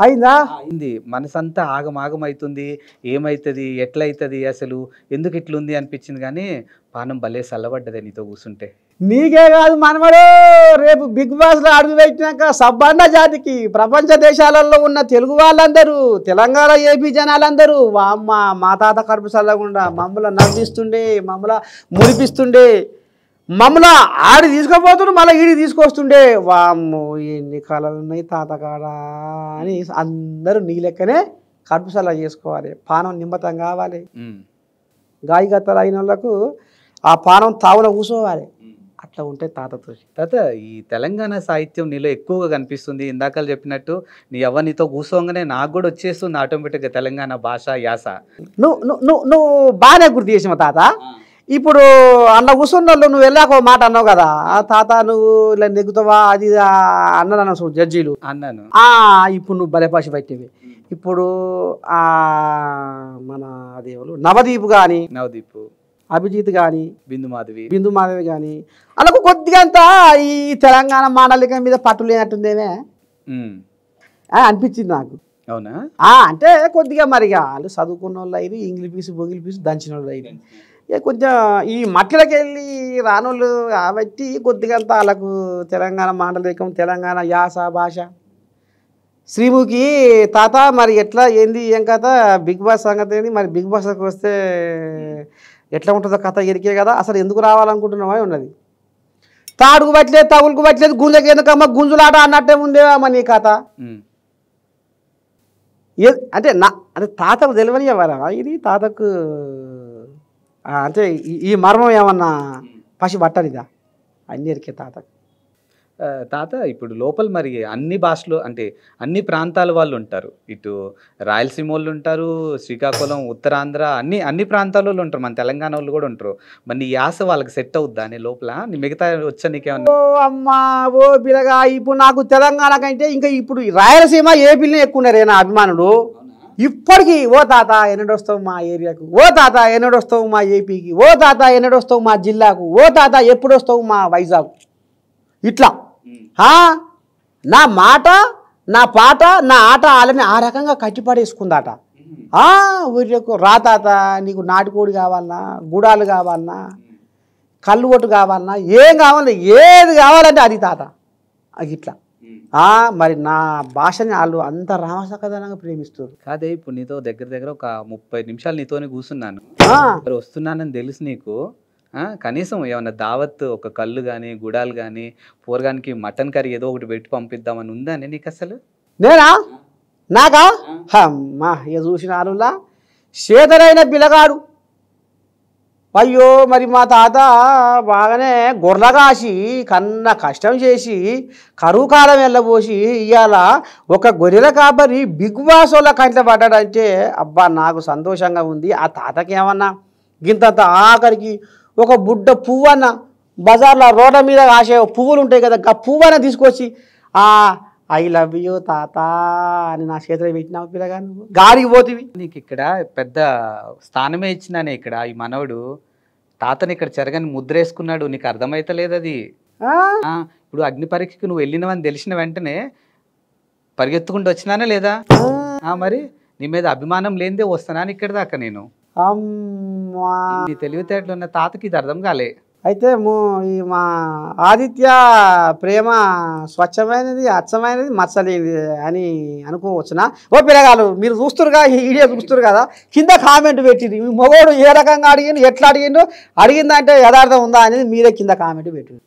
Speaker 2: అయిందా?
Speaker 1: అయింది. మనసంతా ఆగమాగం అవుతుంది, ఏమవుతుంది ఎట్లయితుంది అసలు ఎందుకు ఇట్లుంది అనిపించింది. కానీ పానం భలే చల్లబడ్డదే నీతో కూర్చుంటే.
Speaker 2: నీకే కాదు మనమడు, రేపు బిగ్ బాస్లో అడుగు పెట్టినాక సబ్బండ జాతికి ప్రపంచ దేశాలలో ఉన్న తెలుగు వాళ్ళందరూ, తెలంగాణ ఏపీ జనాలందరూ అమ్మ మా తాత కడుపు చల్లకుండా మమ్మల్ని నవ్విస్తుండే, మమ్మల్ని మురిపిస్తుండే, మమ్మల్ని ఆడి తీసుకుపోతుండే, మళ్ళీ ఈడి తీసుకొస్తుండే. వామ్మో ఎన్ని కళలు ఉన్నాయి తాత కాడా అని అందరూ నీ లెక్కనే కడుపు చల్ల చేసుకోవాలి, పానం నిమ్మతం కావాలి. గాయగత్తలు అయిన వాళ్ళకు ఆ పానం తావున కూర్చోవాలి. అట్లా ఉంటే తాతతో.
Speaker 1: తాత ఈ తెలంగాణ సాహిత్యం నీలో ఎక్కువగా కనిపిస్తుంది. ఇందాక చెప్పినట్టు నీ నీతో కూర్చోగానే నాకు కూడా వచ్చేస్తుంది ఆటోమేటిక్గా తెలంగాణ భాష యాస.
Speaker 2: నువ్వు బాగానే గుర్తు చేసావు తాత. ఇప్పుడు అన్న కూర్చున్న వాళ్ళు నువ్వు వెళ్ళాక ఒక మాట అన్నావు కదా, తాత నువ్వు ఇలా నెగ్గుతావా అది అన్నాను జడ్జీలు
Speaker 1: అన్నాను.
Speaker 2: ఇప్పుడు నువ్వు భలే భాష పెట్టేవి. ఇప్పుడు మన అదేవాళ్ళు నవదీప్ కానీ,
Speaker 1: నవదీప్,
Speaker 2: అభిజిత్ కానీ,
Speaker 1: బిందు మాధవి
Speaker 2: కానీ అలాగ కొద్దిగా అంతా ఈ తెలంగాణ మాండలికం మీద పట్టు లేనట్టుందేమే అనిపించింది నాకు.
Speaker 1: అవునా?
Speaker 2: అంటే కొద్దిగా మరిగా వాళ్ళు చదువుకున్న వాళ్ళు అయ్యి ఇంగ్లీష్ పీసు బొంగిలి పీసు దంచిన వాళ్ళు అయ్యి కొంచెం ఈ మట్టిలోకి వెళ్ళి రానోళ్ళు కాబట్టి కొద్దిగా అంతా వాళ్ళకు తెలంగాణ మాండలికం, తెలంగాణ యాస భాష. శ్రీముఖి తాత మరి ఎట్లా ఏంది ఏం కథ, బిగ్ బాస్ సంగతి ఏంది మరి, బిగ్ బాస్కి వస్తే ఎట్లా ఉంటుందో కథ ఎరికే కదా, అసలు ఎందుకు రావాలనుకుంటున్నావా ఉన్నది. తాడుకు పట్టలేదు, తగులుకు పట్టలేదు, గుంజకి ఎందుకమ్మా గుంజులాట అన్నట్టే ఉందేవా నీ కథ. అంటే అంటే తాతకు తెలియని ఎవరా ఇది, తాతకు అంటే ఈ మర్మం ఏమన్నా పసి పట్టనిదా అన్ని ఎరికే తాతకు.
Speaker 1: తాత ఇప్పుడు లోపల మరి అన్ని భాషలు అంటే అన్ని ప్రాంతాల వాళ్ళు ఉంటారు. ఇటు రాయలసీమ వాళ్ళు ఉంటారు, శ్రీకాకుళం, ఉత్తరాంధ్ర అన్ని ప్రాంతాల వాళ్ళు ఉంటారు, మన తెలంగాణ వాళ్ళు కూడా ఉంటారు. మరి నీ యాస వాళ్ళకి సెట్ అవుద్దా అని లోపల నీ మిగతా వచ్చా నీకేమన్నా?
Speaker 2: ఓ అమ్మా ఓ పిల్లగా, ఇప్పుడు నాకు తెలంగాణ కంటే ఇంకా ఇప్పుడు రాయలసీమ ఏపీలోనే ఎక్కువ ఉన్నారు నా అభిమానులు. ఇప్పటికీ ఓ తాత ఎన్నడొస్తావు మా ఏరియాకు, ఓ తాత ఎన్నడొస్తావు మా ఏపీకి, ఓ తాత ఎన్నడొస్తావు మా జిల్లాకు, ఓ తాత ఎప్పుడు వస్తావు మా వైజాగ్. ఇట్లా నా మాట, నా పాట, నా ఆట వాళ్ళని ఆ రకంగా కట్టిపడేసుకుందాట. ఊరికు రా తాత నీకు నాటుకోడి కావాలన్నా గుడాలు కావాలన్నా కళ్ళు కొట్టు కావాలన్నా ఏం కావాలన్నా ఏది కావాలంటే అది తాత అది ఇట్లా మరి నా భాషని వాళ్ళు అంత రామసకదనంగా ప్రేమిస్తారు.
Speaker 1: కాదే ఇప్పుడు నీతో దగ్గర దగ్గర ఒక 30 నిమిషాలు నీతోనే కూర్చున్నాను, మరి వస్తున్నానని తెలుసు నీకు. కనీసం ఏమన్నా దావత్ ఒక కళ్ళు కానీ గుడాలు కానీ పోరగానికి మటన్ కర్రీ ఏదో ఒకటి పెట్టి పంపిద్దామని ఉందా నీకు అసలు?
Speaker 2: నేనా నాకా అమ్మా ఇక చూసిన వాళ్ళులా చేతనైన పిల్లగాడు. అయ్యో మరి మా తాత బాగానే గొర్రెల కాసి కన్న కష్టం చేసి కరువు కాలం వెళ్ళబోసి ఇవాళ ఒక గొర్రెల కాపరి బిగ్ బాస్ వాళ్ళ కంట్లో పడ్డాడంటే అబ్బా నాకు సంతోషంగా ఉంది. ఆ తాతకి ఏమన్నా గింతంత ఆఖరికి ఒక బుడ్డ పువ్వు అన్న బజార్లో రోడ్ల మీద కాసే పువ్వులు ఉంటాయి కదా, ఆ పువ్వు అన్న తీసుకొచ్చి ఐ లవ్ యూ తాత అని నా చేతిలో పెట్టినావు పిల్లగా, నువ్వు గాడికి పోతివి.
Speaker 1: నీకు ఇక్కడ పెద్ద స్థానమే ఇచ్చినానే. ఇక్కడ ఈ మనవడు తాతని ఇక్కడ చెరగని ముద్ర వేసుకున్నాడు, నీకు అర్థమైతలేదు అది. ఇప్పుడు అగ్ని పరీక్షకు నువ్వు వెళ్ళినవని తెలిసిన వెంటనే పరిగెత్తుకుంటూ వచ్చినానా లేదా? మరి నీ మీద అభిమానం లేనిదే వస్తానా ఇక్కడ దాకా నేను?
Speaker 2: అమ్మా
Speaker 1: నీ తెలివితేటలు ఉన్న తాతకి ఇది అర్థం కాలే.
Speaker 2: అయితే ఈ మా ఆదిత్య ప్రేమ స్వచ్ఛమైనది, అచ్చమైనది, మచ్చలేనిది అని అనుకోవచ్చునా? ఓ పిల్లగాలు మీరు చూస్తురుగా, ఈ వీడియో చూస్తురు కదా, కింద కామెంట్ పెట్టింది మీ మగోడు ఏ రకంగా అడిగిండు, ఎట్లా అడిగిండు, అడిగిందంటే యథార్థం ఉందా అనేది మీరే కింద కామెంట్ పెట్టిండు.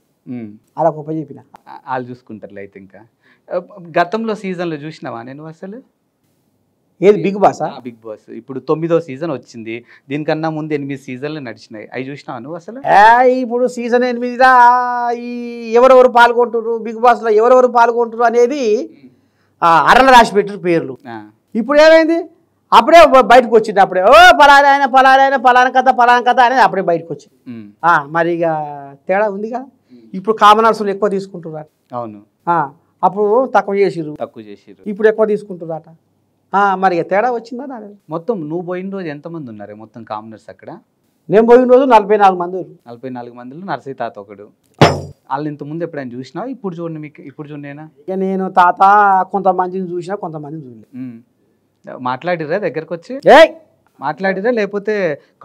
Speaker 2: అలా గొప్ప చెప్పిన
Speaker 1: వాళ్ళు చూసుకుంటారులే. అయితే ఇంకా గతంలో సీజన్లో చూసినావా నేను అసలు?
Speaker 2: ఏది బిగ్ బాసా?
Speaker 1: బిగ్ బాస్ ఇప్పుడు 9వ సీజన్ వచ్చింది, దీనికన్నా ముందు 8 సీజన్లు నడిచినాయి. అవి చూసినావా నువ్వు అసలు?
Speaker 2: ఇప్పుడు సీజన్ 8లా ఈ ఎవరెవరు పాల్గొంటున్నారు బిగ్ బాస్లో, ఎవరెవరు పాల్గొంటున్నారు అనేది అరల రాసి పెట్టారు పేర్లు. ఇప్పుడు ఏమైంది, అప్పుడే బయటకు వచ్చింది. అప్పుడే ఓ పలానా పలానా కథ అనేది అప్పుడే బయటకు వచ్చింది. మరి ఇక తేడా ఉంది కదా. ఇప్పుడు కామనర్సులు ఎక్కువ తీసుకుంటున్నారు.
Speaker 1: అవును,
Speaker 2: అప్పుడు తక్కువ చేసిర్రు, ఇప్పుడు ఎక్కువ తీసుకుంటున్నారట. మరి తేడా వచ్చిందా?
Speaker 1: మొత్తం నువ్వు పోయిన రోజు ఎంతమంది ఉన్నారు మొత్తం కామనర్స్ అక్కడ?
Speaker 2: నేను పోయిన రోజు 44 మంది.
Speaker 1: 44 మందిలో నర్సయ్య తాత ఒకడు. వాళ్ళు ఇంతకుముందు ఎప్పుడైనా చూసినావు? ఇప్పుడు చూడండి, మీకు ఇప్పుడు చూడేనా?
Speaker 2: ఇక నేను తాత కొంతమందిని చూసినా కొంతమందిని చూడలేదు.
Speaker 1: మాట్లాడిరా దగ్గరకు వచ్చి? మాట్లాడిరా లేకపోతే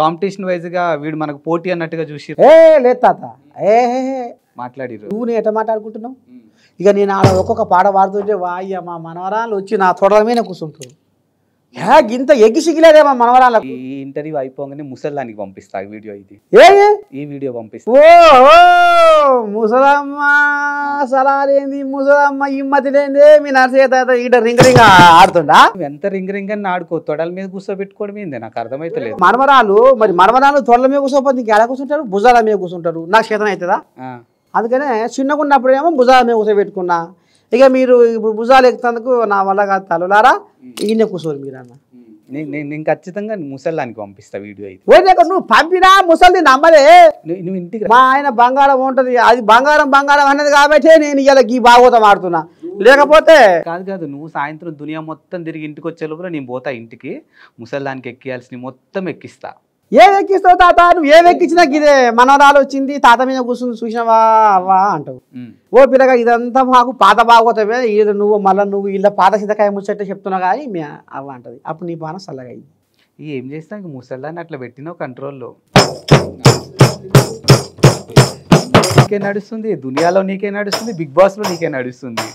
Speaker 1: కాంపిటీషన్ వైజ్గా వీడు మనకు పోటీ అన్నట్టుగా చూసి?
Speaker 2: లేదు తాత,
Speaker 1: మాట్లాడిరు.
Speaker 2: నువ్వు నేను ఎట్లా మాట్లాడుకుంటున్నావు? ఇక నేను ఆడ ఒక్కొక్క పాట పాడుతుంటే వాయ్య మా మనవరాలు వచ్చి నా తొడల మీద కూర్చుంటారు. ఇంత ఎగ్గి సిగిలేదే మా మనవరాలకు.
Speaker 1: ఈ ఇంటర్వ్యూ అయిపోగానే ముసల్దానికి పంపిస్తా వీడియో, ఇది ఈ వీడియో పంపిస్తా.
Speaker 2: ఓ ముసలమ్మ సలాలేంది, ముసలమ్మ ఇమ్మతి లేదే మీ నర్సయ్య తాత ఈడ రింగ్ రింగ్ ఆడుతుండా?
Speaker 1: ఎంత రింగ్ రింగ్ అని ఆడుకో, తొడల మీద కూర్చోబెట్టుకోవడం ఏంది నాకు అర్థమైతలేదు.
Speaker 2: మనవరాలు తొడల మీద కూర్చోపోతే ఇంకా ఎలా కూర్చుంటారు? భుజాల మీద కూర్చుంటారు. నాకు చేతన అవుతుందా? అందుకనే చిన్నగా ఉన్నప్పుడు ఏమో భుజాల మీద కూర్చోబెట్టుకున్నా. ఇక మీరు ఇప్పుడు భుజాలు ఎక్కుతందుకు నా వల్ల కాదు, తలులారా ఈయన కూర్చోరు మీరు అన్న.
Speaker 1: నేను ఖచ్చితంగా ముసల్దానికి పంపిస్తా వీడియో. అయితే
Speaker 2: నువ్వు పంపినా ముసలిని నమ్మలే.
Speaker 1: నువ్వు ఇంటికి
Speaker 2: మా ఆయన బంగారం ఉంటుంది, అది బంగారం అన్నది కాబట్టి నేను ఇలా ఈ భాగవతం ఆడుతున్నా. లేకపోతే
Speaker 1: కాదు, నువ్వు సాయంత్రం దునియా మొత్తం తిరిగి ఇంటికి వచ్చే లోపల నేను పోతా ఇంటికి, ముసల్దానికి ఎక్కియాల్సిన మొత్తం ఎక్కిస్తా.
Speaker 2: ఏం ఎక్కిస్తావు తాత? నువ్వు ఏం ఎక్కించినా ఇదే మనవరాలు వచ్చింది తాత మీద కూర్చుని చూసినావా అవ్వా అంటావు. ఓ పిల్లగా ఇదంతా మాకు పాత బాగోతావే, ఇది నువ్వు ఇలా పాత చింతకాయ ముచ్చట్టే చెప్తున్నావు కానీ మీ అవ్వ అంటది. అప్పుడు నీ పాన చల్లగా అయింది.
Speaker 1: ఏం చేస్తా ఇంక ముసల్దాన్ని అట్లా పెట్టినావు కంట్రోల్లో. నీకే నడుస్తుంది, దునియాలో నీకే నడుస్తుంది, బిగ్ బాస్ లో నీకే నడుస్తుంది.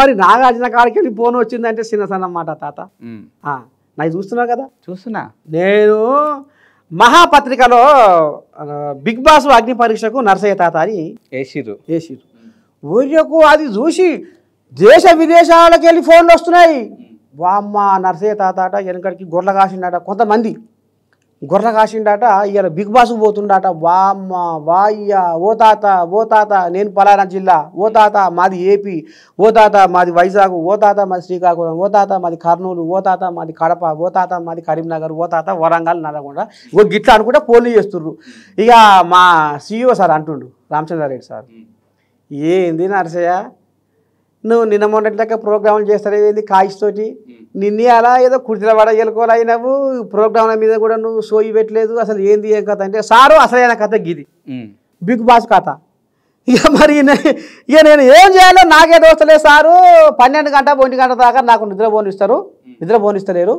Speaker 2: మరి నాగార్జున కాడికి వెళ్ళి ఫోన్ వచ్చిందంటే చిన్న సన్నమాట తాత. నాకు చూస్తున్నావు కదా?
Speaker 1: చూస్తున్నా.
Speaker 2: నేను మహాపత్రికలో బిగ్ బాస్ అగ్ని పరీక్షకు నర్సయ్య తాత అని వేసిర్రు. ఊరియకు అది చూసి దేశ విదేశాలకు వెళ్ళి ఫోన్లు వస్తున్నాయి. వామ్మ నర్సయ్య తాత అట వెనకడికి గొర్రెలు కాసిండట, కొంతమంది గొర్రెలు కాసిండట, ఇవాళ బిగ్ బాస్కు పోతుండట. వామ్మ వాయ్య ఓ తాత నేను పలానా జిల్లా, ఓ తాత మాది ఏపీ, ఓ తాత మాది వైజాగ్, ఓ తాత మాది శ్రీకాకుళం, ఓ తాత మాది కర్నూలు, ఓ తాత మాది కడప, ఓ తాత మాది కరీంనగర్, ఓ తాత వరంగల్, నల్గొండ, ఓ గిట్లా అనుకుంటే ఫోన్లు చేస్తుర్రు. ఇక మా CEO సార్ అంటుండు, రామచంద్రారెడ్డి సార్, ఏంది నర్సయ్య నువ్వు నిన్న మొన్నట్లక ప్రోగ్రాంలు చేస్తారేంది కాయిస్తోటి, నిన్నే అలా ఏదో కుర్చీల పడ గెలుకోలేవు, ప్రోగ్రాంల మీద కూడా నువ్వు సోయి పెట్టలేదు, అసలు ఏంది ఏం కథ అంటే, సారు అసలైన కథ గిది బిగ్ బాస్ కథ. ఇక మరి ఇక నేను ఏం చేయాలో నాకే దోస్తలేదు సారు. 12 గంట 1 గంట దాకా నాకు నిద్ర పోనిస్తలేరు.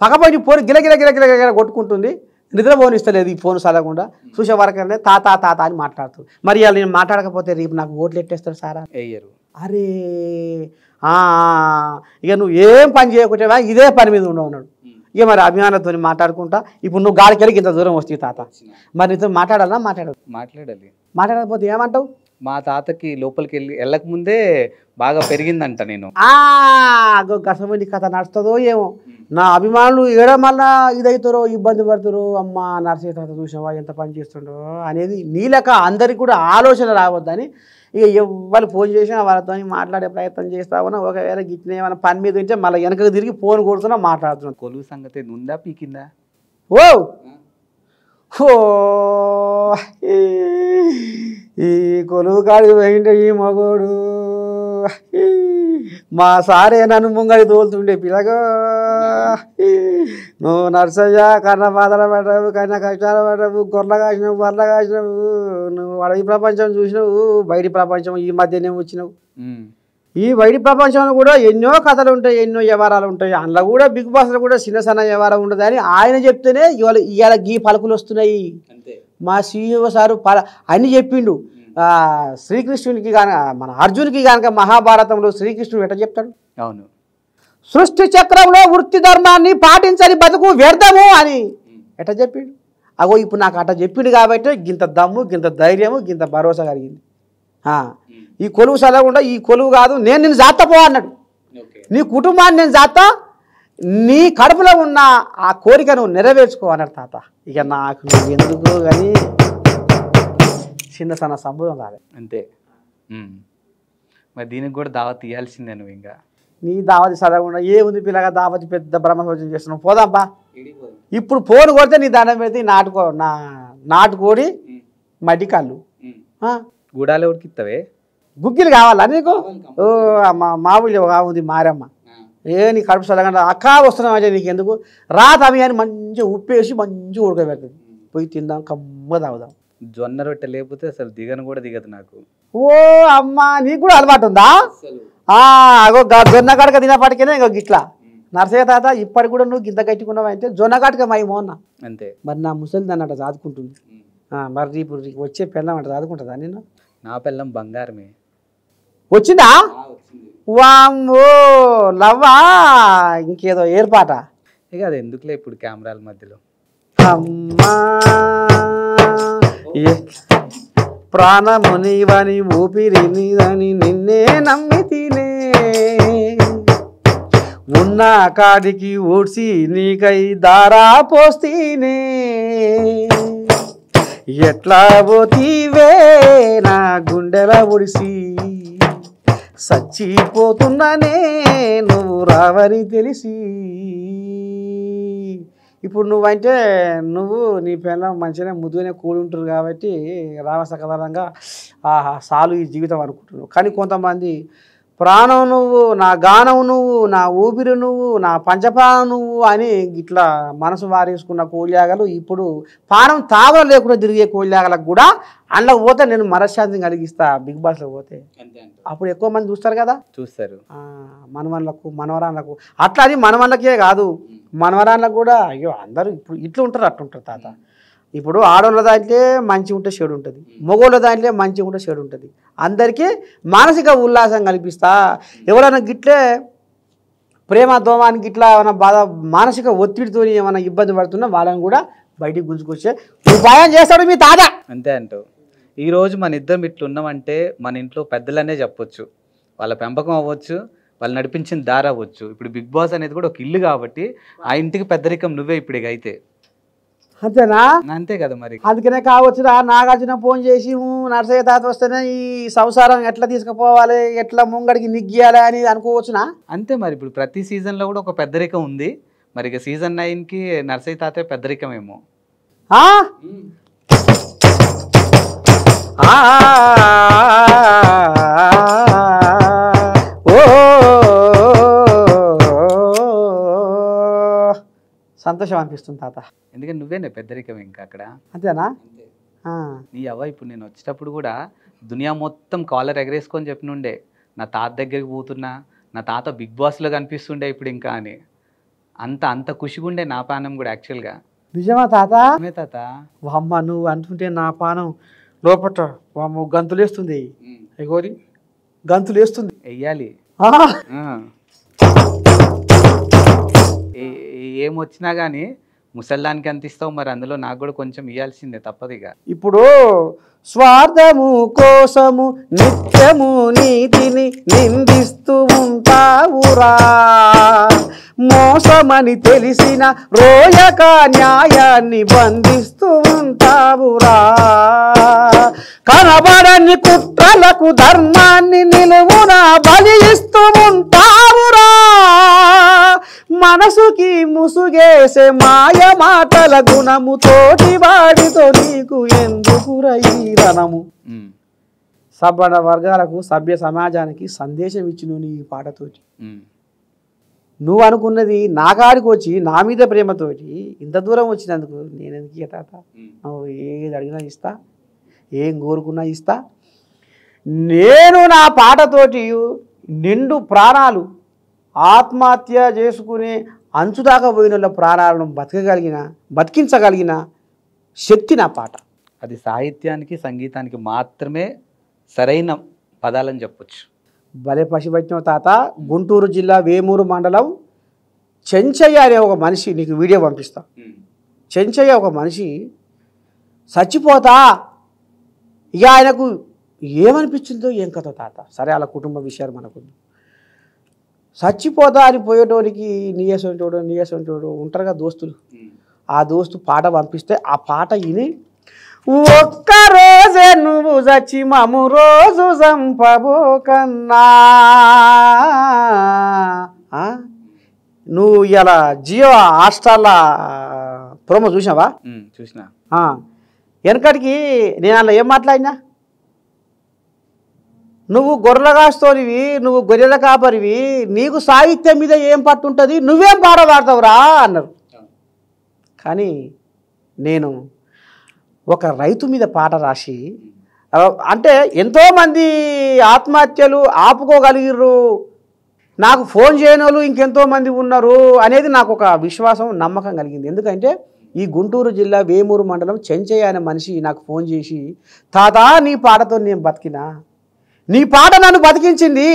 Speaker 2: పక్కపోయి ఫోన్ గిల గిల గిల గిల గిల కొట్టుకుంటుంది, నిద్రపోని ఇస్తలేదు ఈ ఫోన్ చదవకుండా. చూసే వరకనే తాత తాత అని మాట్లాడుతుంది. మరి ఇవాళ నేను మాట్లాడకపోతే రేపు నాకు ఓట్లు ఎట్టేస్తాడు సారా?
Speaker 1: వేయరు.
Speaker 2: అరే ఇక నువ్వు ఏం పని చేయకుంటేవా ఇదే పని మీద ఉండవు ఉన్నాడు. ఇక మరి అభిమానంతో మాట్లాడుకుంటా ఇప్పుడు నువ్వు గాలికి వెళ్ళి ఇంత దూరం వస్తాయి తాత, మరి నీతో మాట్లాడాలా?
Speaker 1: మాట్లాడాలి.
Speaker 2: మాట్లాడకపోతే ఏమంటావు?
Speaker 1: మా తాతకి లోపలికి వెళ్ళక ముందే బాగా పెరిగిందంట. నేను
Speaker 2: గసమంది కథ నడుస్తుందో ఏమో. నా అభిమానులు ఏడ మళ్ళా ఇదవుతారో ఇబ్బంది పడుతారో, అమ్మ నర్సయ్య తాత చూసావా ఎంత పని చేస్తుండో అనేది నీలక అందరికి కూడా ఆలోచన రావద్దని ఇక ఎవరు ఫోన్ చేసినా వాళ్ళతో మాట్లాడే ప్రయత్నం చేస్తామన్నా. ఒకవేళ గిట్టిన ఏమైనా పని మీద ఉంటే మళ్ళీ వెనకకు తిరిగి ఫోన్ కొడుతున్నా మాట్లాడుతున్నాను.
Speaker 1: కొలువు సంగతి ఉందా పీకిందా?
Speaker 2: ఓ ఈ కొలువు కాడికి పోయిండే ఈ మగోడు మా సారే నన్ను ముంగడి తోలుతుండే పిల్లగా. నువ్వు నర్సయ్య కన్న బాధలు పడ్డావు, కన్న కష్టాలు పడ్డావు, గొర్రెలు కాసినావు, బర్రెలు కాసినావు, నువ్వు అడవి ప్రపంచం చూసినావు, బయటి ప్రపంచం ఈ మధ్యనే వచ్చినావు. ఈ బయటి ప్రపంచంలో కూడా ఎన్నో కథలు ఉంటాయి, ఎన్నో వ్యవహారాలు ఉంటాయి. అందులో కూడా బిగ్ బాస్లో కూడా చిన్న సన్న వ్యవహారం ఉండదు అని ఆయన చెప్తేనే ఇవాళ గీ పలుకులు వస్తున్నాయి. మా CEO సారు అన్ని చెప్పిండు. శ్రీకృష్ణునికి కనుక మన అర్జునికి కనుక మహాభారతంలో శ్రీకృష్ణుడు ఎట్లా చెప్తాడు?
Speaker 1: అవును,
Speaker 2: సృష్టి చక్రంలో వృత్తి ధర్మాన్ని పాటించని బతుకు వ్యర్థము అని ఎట్లా చెప్పిండు? అగో ఇప్పుడు నాకు అట్లా చెప్పిండు కాబట్టి గింత దమ్ము, గింత ధైర్యము, గింత భరోసా కలిగింది. ఈ కొలువు చదవకుండా ఈ కొలువు కాదు, నేను నిన్ను జాతపో అన్నాడు. నీ కుటుంబాన్ని నేను జాతా, నీ కడుపులో ఉన్న ఆ కోరిక నువ్వు నెరవేర్చుకో అన్నాడు తాత. ఇక నాకు నువ్వు ఎందుకు కానీ చిన్న సన్న సంబరం రాలే
Speaker 1: అంతే. మరి దీనికి కూడా దావత్ తీయాల్సిందే నువ్వు. ఇంకా
Speaker 2: నీ దావతి చదవకుండా ఏముంది పిల్లగా, దావతి పెద్ద బ్రహ్మసోచన చేస్తున్నావు, పోదాంపా. ఇప్పుడు ఫోన్ కొడితే నీ దండం పెడితే నాటుకోడి మడ్డి కళ్ళు
Speaker 1: గూడాలు ఉడికిస్తావే,
Speaker 2: గుగ్గిలు కావాలా నీకు? ఓ మామూలు ఉంది మారమ్మ, నీ కడుపు చదవకుండా అక్క వస్తున్నావు అంటే నీకు ఎందుకు రా తమి అని మంచిగా ఉప్పేసి మంచిగా ఉడకబెడుతుంది, పోయి తిందాం, కమ్మ తాగుదాం.
Speaker 1: జొన్న రొట్టె లేకపోతే అసలు దిగను కూడా దిగదు నాకు.
Speaker 2: ఓ అమ్మా, నీకు కూడా అలవాటు ఉందా? అగో జొన్న కడక తినపాటికేనే ఇంకో గిట్లా. నర్సయ్య తాత ఇప్పటికి కూడా నువ్వు గింత కట్టుకున్నావు అంటే జొన్న కడక మై మోన్న
Speaker 1: అంతే.
Speaker 2: మరి నా ముసలి దాన్ని అట్లా చదువుకుంటుంది. మరి ఇప్పుడు వచ్చే పెళ్ళం అంటే చదువుకుంటుందా? నేను
Speaker 1: నా పిల్లం బంగారమే.
Speaker 2: వచ్చిందా? వామ్మో లవ్వా, ఇంకేదో ఏర్పాట.
Speaker 1: ఇక అది ఎందుకులే ఇప్పుడు కెమెరాల మధ్యలో.
Speaker 2: అమ్మా ప్రాణమునివని ఊపిరినిదని నిన్నే నమ్మి తినే, ఉన్న కాడికి ఊడ్చి నీకై దారా పోస్తీనే, ఎట్లా పోతీవే నా గుండెల ఒడిసి, చచ్చిపోతున్నానే నువ్వు రావని తెలిసి. ఇప్పుడు నువ్వంటే నువ్వు నీ పిల్లలు మంచిగానే ముద్దుగానే కూడి ఉంటారు కాబట్టి రామసకదనంగా సాలు ఈ జీవితం అనుకుంటున్నావు. కానీ కొంతమంది ప్రాణం నువ్వు, నా గానం నువ్వు, నా ఊపిరి నువ్వు, నా పంచపానం నువ్వు అని ఇట్లా మనసు వారేసుకున్న కోళ్ళాగలు ఇప్పుడు పానం తావరం లేకుండా తిరిగే కోళ్ళాగలకు కూడా అందులో పోతే నేను మనశ్శాంతిని కలిగిస్తా. బిగ్ బాస్లో పోతే అప్పుడు ఎక్కువ మంది చూస్తారు కదా,
Speaker 1: చూస్తారు
Speaker 2: మనవన్లకు మనవరాళ్ళకు. అట్లా అని మనవన్లకే కాదు, మనవరాళ్ళకు కూడా. అయ్యో అందరూ ఇప్పుడు ఇట్లా ఉంటారు అట్లుంటారు తాత. ఇప్పుడు ఆడవాళ్ళ దాంట్లో మంచి ఉంటే చెడు ఉంటుంది, మగవాళ్ళ దాంట్లో మంచి ఉంటే చెడు ఉంటుంది. అందరికీ మానసిక ఉల్లాసం కల్పిస్తా. ఎవరైనా గిట్లే ప్రేమ దోమానికి ఇట్లా ఏమైనా బాధ మానసిక ఒత్తిడితో ఏమైనా ఇబ్బంది పడుతున్నా వాళ్ళని కూడా బయటికి గుంజుకొచ్చే ఉపాయం చేస్తాడు మీ తాత.
Speaker 1: అంతే అంటావు. ఈరోజు మన ఇద్దరం ఇట్లా ఉన్నామంటే మన ఇంట్లో పెద్దలనే చెప్పొచ్చు, వాళ్ళ పెంపకం అవ్వచ్చు, వాళ్ళు నడిపించిన దారి అవ్వచ్చు. ఇప్పుడు బిగ్ బాస్ అనేది కూడా ఒక ఇల్లు కాబట్టి ఆ ఇంటికి పెద్దరికం నువ్వే ఇప్పుడు ఇక అయితే.
Speaker 2: అంతేనా?
Speaker 1: అంతే కదా మరి.
Speaker 2: అందుకనే కావచ్చురా నాగార్జున ఫోన్ చేసి నర్సయ్య తాత వస్తేనే ఈ సంసారం ఎట్లా తీసుకుపోవాలి, ఎట్లా ముంగడికి నిగ్గియాలి అని అనుకోవచ్చునా?
Speaker 1: అంతే మరి. ఇప్పుడు ప్రతి సీజన్లో కూడా ఒక పెద్దరికం ఉంది. మరి ఇక సీజన్ 9కి నర్సయ్య తాతే పెద్దరికమేమో.
Speaker 2: సంతోషం అనిపిస్తుంది తాత,
Speaker 1: ఎందుకంటే నువ్వేనే పెద్దరికం ఇంకా అక్కడ.
Speaker 2: అంతేనా?
Speaker 1: నీ అవ్వ ఇప్పుడు నేను వచ్చేటప్పుడు కూడా దునియా మొత్తం కాలర్ ఎగరేసుకొని చెప్పినుండే నా తాత దగ్గరికి పోతున్నా, నా తాత బిగ్ బాస్లో కనిపిస్తుండే ఇప్పుడు ఇంకా అని. అంత ఖుషిగుండే నా పానం కూడా యాక్చువల్గా.
Speaker 2: నిజమా తాత?
Speaker 1: నిజమే తాత.
Speaker 2: అమ్మ నువ్వు అంటుంటే నా పానం లోపట వామ్మ గంతులేస్తుంది. ఎగోరి గంతులేస్తుంది.
Speaker 1: వెయ్యాలి.
Speaker 2: ఆ,
Speaker 1: ఏమొచ్చినా కానీ ముసల్దానికి అంత ఇస్తావు, మరి అందులో నాకు కూడా కొంచెం ఇవ్వాల్సిందే, తప్పదిగా.
Speaker 2: ఇప్పుడు స్వార్థము కోసము నిత్యము నీతిని నిందిస్తూ ఉంటావురా, మోసమని తెలిసిన రోయక న్యాయాన్ని బంధిస్తూ ఉంటావురా, కనబడని కుట్రలకు ధర్మాన్ని నిలువున బలి ఇస్తూ ఉంటావురా, మనసుకి ముసుగేసే మాయ మాటల గుణము తోటి వాడితో నీకు ఎందుకురా ఈ రణము. సబ్బన వర్గాలకు సభ్య సమాజానికి సందేశం ఇచ్చిన నీ పాటతోటి. నువ్వు అనుకున్నది నా కాడికి వచ్చి నా మీద ప్రేమతోటి ఇంత దూరం వచ్చినందుకు నేను ఎందుకు తాత? నువ్వు ఏది అడిగినా ఇస్తా, ఏం కోరుకున్నా ఇస్తా. నేను నా పాటతోటి నిండు ప్రాణాలు ఆత్మహత్య చేసుకునే అంచుదాకా పోయిన వాళ్ళ ప్రాణాలను బతికించగలిగిన శక్తి నా పాట.
Speaker 1: అది సాహిత్యానికి సంగీతానికి మాత్రమే సరైన పదాలని చెప్పొచ్చు.
Speaker 2: భలే పసిబట్టిన తాత. గుంటూరు జిల్లా వేమూరు మండలం చెంచయ్య అనే ఒక మనిషి, నీకు వీడియో పంపిస్తా. చెంచయ్య ఒక మనిషి చచ్చిపోతా, ఇక ఆయనకు ఏమనిపించిందో ఏం కథ తాత. సరే అలా కుటుంబ విషయాలు మనకు చచ్చిపోతా అని పోయేటోడికి నీయసంటోడు ఉంటారుగా దోస్తులు. ఆ దోస్తు పాట పంపిస్తే ఆ పాట విని ఒక్కరోజే నువ్వు చచ్చి మము రోజు చంపబోకన్నా, నువ్వు ఇలా జియో హాట్స్టార్ల ప్రోమో చూసినావా?
Speaker 1: చూసినా.
Speaker 2: వెనకటికి నేను అలా ఏం మాట్లాడినా, నువ్వు గొర్రెల కాస్తోనివి, నువ్వు గొర్రెల కాపరివి, నీకు సాహిత్యం మీద ఏం పట్టుంటుంది, నువ్వేం పాట పాడతావురా అన్నారు. కానీ నేను ఒక రైతు మీద పాట రాసి, అంటే ఎంతోమంది ఆత్మహత్యలు ఆపుకోగలిగిర్రు, నాకు ఫోన్ చేయని వాళ్ళు ఇంకెంతోమంది ఉన్నారు అనేది నాకు ఒక విశ్వాసం, నమ్మకం కలిగింది. ఎందుకంటే ఈ గుంటూరు జిల్లా వేమూరు మండలం చెంచయ్య అనే మనిషి నాకు ఫోన్ చేసి, తాతా నీ పాటతో నేను బతికినా, నీ పాట నన్ను బతికించింది,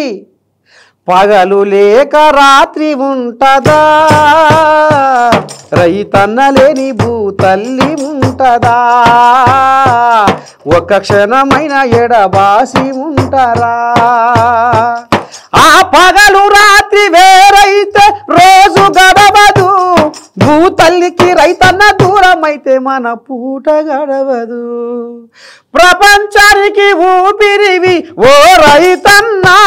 Speaker 2: పగలు లేక రాత్రి ఉంటదా, రైతన్న లేని భూతల్లి ఉంటదా, ఒక్క క్షణమైన ఎడబాసి ఉంటారా, ఆ పగలు రాత్రి వేరైతే రోజు గడవదు, భూతల్లికి రైతన్న దూరం అయితే మన పూట గడవదు, ప్రపంచానికి ఊపిరివి ఓ రైతన్నా,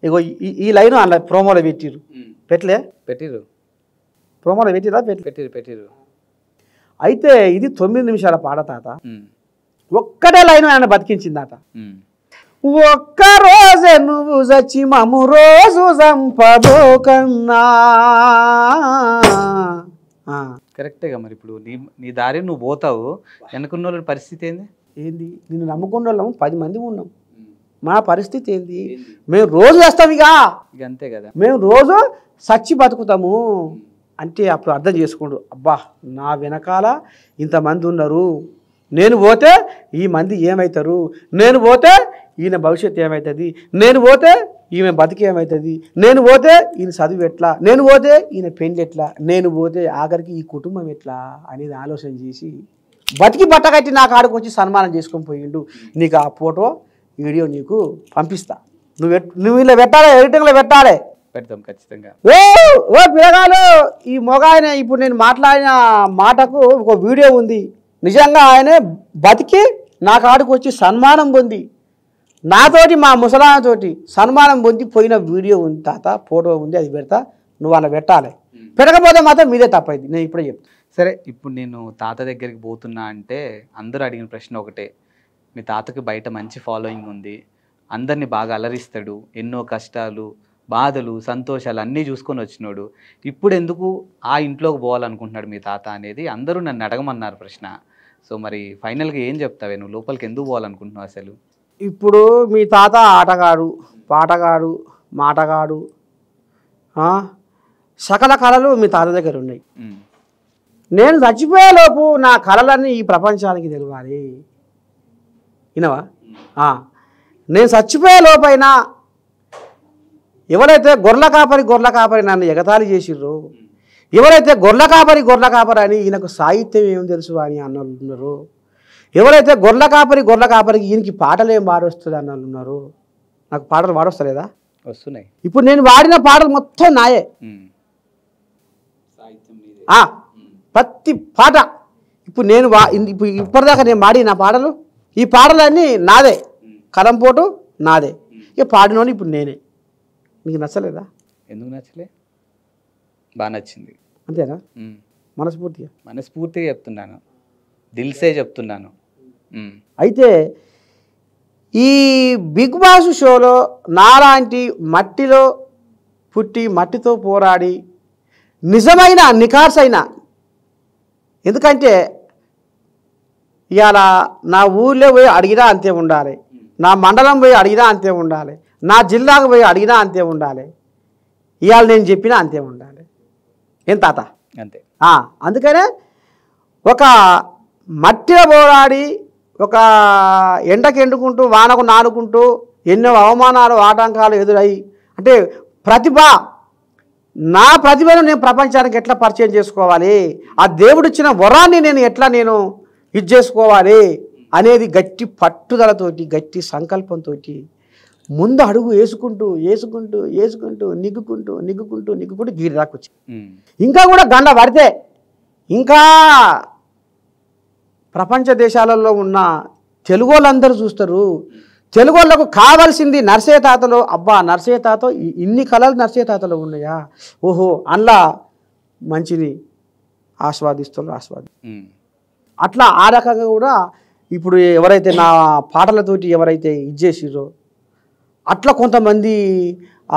Speaker 2: ఇగో ఈ లైన్ అలా ప్రోమోలో పెట్టిరు. పెట్టిరు ప్రోమోలో పెట్టిరు. అయితే ఇది 9 నిమిషాల పాట తాత. ఒక్కటే లైన్ ఆయన బతికించిందాట. ఒక్క రోజే నువ్వు చచ్చి మము రోజు చంపబోకన్నా.
Speaker 1: కరెక్టేగా. మరి ఇప్పుడు నీ దారి నువ్వు పోతావు, వెనుకున్న వాళ్ళ పరిస్థితి
Speaker 2: ఏంది? నిన్ను నమ్ముకున్న వాళ్ళం 10 మంది ఉన్నాం, మా పరిస్థితి ఏంది? మేము రోజు చేస్తాం, ఇక
Speaker 1: అంతే కదా,
Speaker 2: మేము రోజు చచ్చి బతుకుతాము అంటే అప్పుడు అర్థం చేసుకోండు, అబ్బా నా వెనకాల ఇంతమంది ఉన్నారు, నేను పోతే ఈ మంది ఏమవుతారు, నేను పోతే ఈయన భవిష్యత్తు ఏమవుతుంది, నేను పోతే ఈమె బతికి ఏమవుతుంది, నేను పోతే ఈయన చదువు ఎట్లా, నేను పోతే ఈయన పెళ్ళి ఎట్లా, నేను పోతే ఆఖరికి ఈ కుటుంబం ఎట్లా అనేది ఆలోచన చేసి బతికి బట్టగట్టి నా కాడికి వచ్చి సన్మానం చేసుకొని పోయిండు. నీకు ఆ ఫోటో వీడియో నీకు పంపిస్తా, నువ్వు ఇలా పెట్టాలి, ఎడిటింగ్లో పెట్టాలి.
Speaker 1: పెడతాం ఖచ్చితంగా.
Speaker 2: ఓ పిల్లగాలు, ఈ మొగ ఆయన ఇప్పుడు నేను మాట్లాడిన మాటకు ఒక వీడియో ఉంది. నిజంగా ఆయనే బతికి నా కాడికి వచ్చి సన్మానం పొంది, నాతోటి మా ముసలాతోటి సన్మానం పొంది పోయిన వీడియో ఉంది తాత, ఫోటో ఉంది, అది పెడతా, నువ్వు అలా పెట్టాలి. పెట్టకపోతే మాత్రం మీదే తప్పైంది, నేను ఇప్పుడే చెప్తాను.
Speaker 1: సరే, ఇప్పుడు నేను తాత దగ్గరికి పోతున్నా అంటే అందరూ అడిగిన ప్రశ్న ఒకటే, మీ తాతకి బయట మంచి ఫాలోయింగ్ ఉంది, అందరినీ బాగా అలరిస్తాడు, ఎన్నో కష్టాలు బాధలు సంతోషాలు అన్నీ చూసుకొని వచ్చినాడు, ఇప్పుడు ఎందుకు ఆ ఇంట్లోకి పోవాలనుకుంటున్నాడు మీ తాత అనేది అందరూ నన్ను అడగమన్నారు ప్రశ్న. సో మరి ఫైనల్గా ఏం చెప్తావే, నువ్వు లోపలికి ఎందుకు పోవాలనుకుంటున్నావు అసలు?
Speaker 2: ఇప్పుడు మీ తాత ఆటగాడు, పాటగాడు, మాటగాడు, సకల కళలు మీ తాత దగ్గర ఉన్నాయి. నేను చచ్చిపోయేలోపు నా కళలన్నీ ఈ ప్రపంచానికి తెలియాలి. వినవా? నేను చచ్చిపోయేలోపైనా ఎవరైతే గొర్రెల కాపరి నన్ను ఎగతాళి చేసిర్రో, ఎవరైతే గొర్రెల కాపరి అని ఈయనకు సాహిత్యం ఏం తెలుసు అని అన్నోళ్ళు ఉన్నారు, ఎవరైతే గొర్రెల కాపరికి ఈయనకి పాటలు ఏం పాడొస్తుంది అన్నోళ్ళు ఉన్నారు. నాకు పాటలు పాడొస్తలేదా?
Speaker 1: వస్తున్నాయి.
Speaker 2: ఇప్పుడు నేను వాడిన పాటలు మొత్తం నాయే. ప్రతి పాట ఇప్పుడు నేను ఇప్పటిదాకా నేను పాడి నా పాటలు, ఈ పాటలన్నీ నాదే, కలంపోటు నాదే. ఇక పాడినోని ఇప్పుడు నేనే. నీకు నచ్చలేదా?
Speaker 1: ఎందుకు నచ్చలే? బాగా నచ్చింది.
Speaker 2: అంతేనా? మనస్ఫూర్తిగా
Speaker 1: చెప్తున్నాను, దిల్సే చెప్తున్నాను.
Speaker 2: అయితే ఈ బిగ్ బాస్ షోలో నాలాంటి మట్టిలో పుట్టి మట్టితో పోరాడి నిజమైన నికార్సైన, ఎందుకంటే ఇవాళ నా ఊళ్ళో పోయి అడిగినా అంతే ఉండాలి, నా మండలం పోయి అడిగినా అంతే ఉండాలి, నా జిల్లాకు పోయి అడిగినా అంతే ఉండాలి, ఇవాళ నేను చెప్పినా అంతే ఉండాలి. ఏం తాత?
Speaker 1: అంతే.
Speaker 2: అందుకనే ఒక మట్టిలో పోరాడి, ఒక ఎండకు ఎండుకుంటూ వానకు నానుకుంటూ ఎన్నో అవమానాలు ఆటంకాలు ఎదురయ్యి, అంటే నా ప్రతిభను నేను ప్రపంచానికి ఎట్లా పరిచయం చేసుకోవాలి, ఆ దేవుడిచ్చిన వరాన్ని నేను ఎట్లా ఇది చేసుకోవాలి అనేది గట్టి పట్టుదలతోటి, గట్టి సంకల్పంతో ముందు అడుగు వేసుకుంటూ నిగ్గుకుంటూ గీరి దాకొచ్చి, ఇంకా కూడా గండ పడితే ఇంకా ప్రపంచ దేశాలలో ఉన్న తెలుగు వాళ్ళందరూ చూస్తారు. తెలుగు వాళ్ళకు కావాల్సింది నర్సయ్య తాతలో, అబ్బా నర్సయ్య తాత ఇన్ని కళలు నర్సయ్య తాతలో ఉన్నాయా, ఓహో అందులో మంచిని ఆస్వాదిస్తారు. అట్లా ఆ రకంగా కూడా ఇప్పుడు ఎవరైతే నా పాటలతోటి ఎవరైతే ఇచ్చేసిరో అట్లా కొంతమంది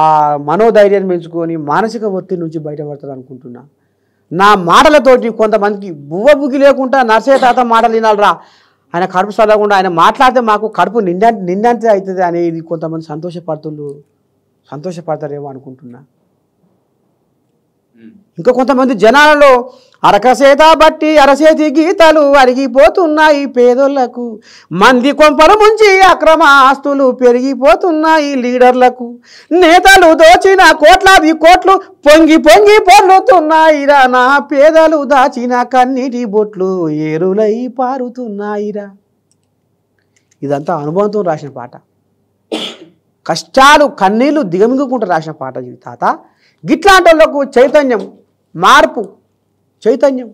Speaker 2: ఆ మనోధైర్యాన్ని పెంచుకొని మానసిక ఒత్తిడి నుంచి బయటపడతారు అనుకుంటున్నా. నా మాటలతోటి కొంతమందికి బువ్వబుగ్గి లేకుండా నర్సయ్య తాత మాటలు వినాలరా, ఆయన కడుపు చదవకుండా ఆయన మాట్లాడితే మాకు కడుపు నిండంతే అవుతుంది అనేది కొంతమంది సంతోషపడతారేమో అనుకుంటున్నా. ఇంకా కొంతమంది జనాలలో అరకసేత బట్టి అరసేతి గీతలు అరిగిపోతున్నాయి పేదోళ్లకు, మంది కొంపల ముంచి అక్రమ ఆస్తులు పెరిగిపోతున్నాయి లీడర్లకు, నేతలు దోచిన కోట్లాది కోట్లు పొంగి పొర్లుతున్నాయిరా, నా పేదలు దాచిన కన్నీటి బొట్లు ఏరులై పారుతున్నాయిరా. ఇదంతా అనుభవంతో రాసిన పాట, కష్టాలు కన్నీళ్లు దిగమింగుకుంటూ రాసిన పాట ఇది తాత. గిట్లాంటి వాళ్ళకు చైతన్యం, మార్పు, చైతన్యం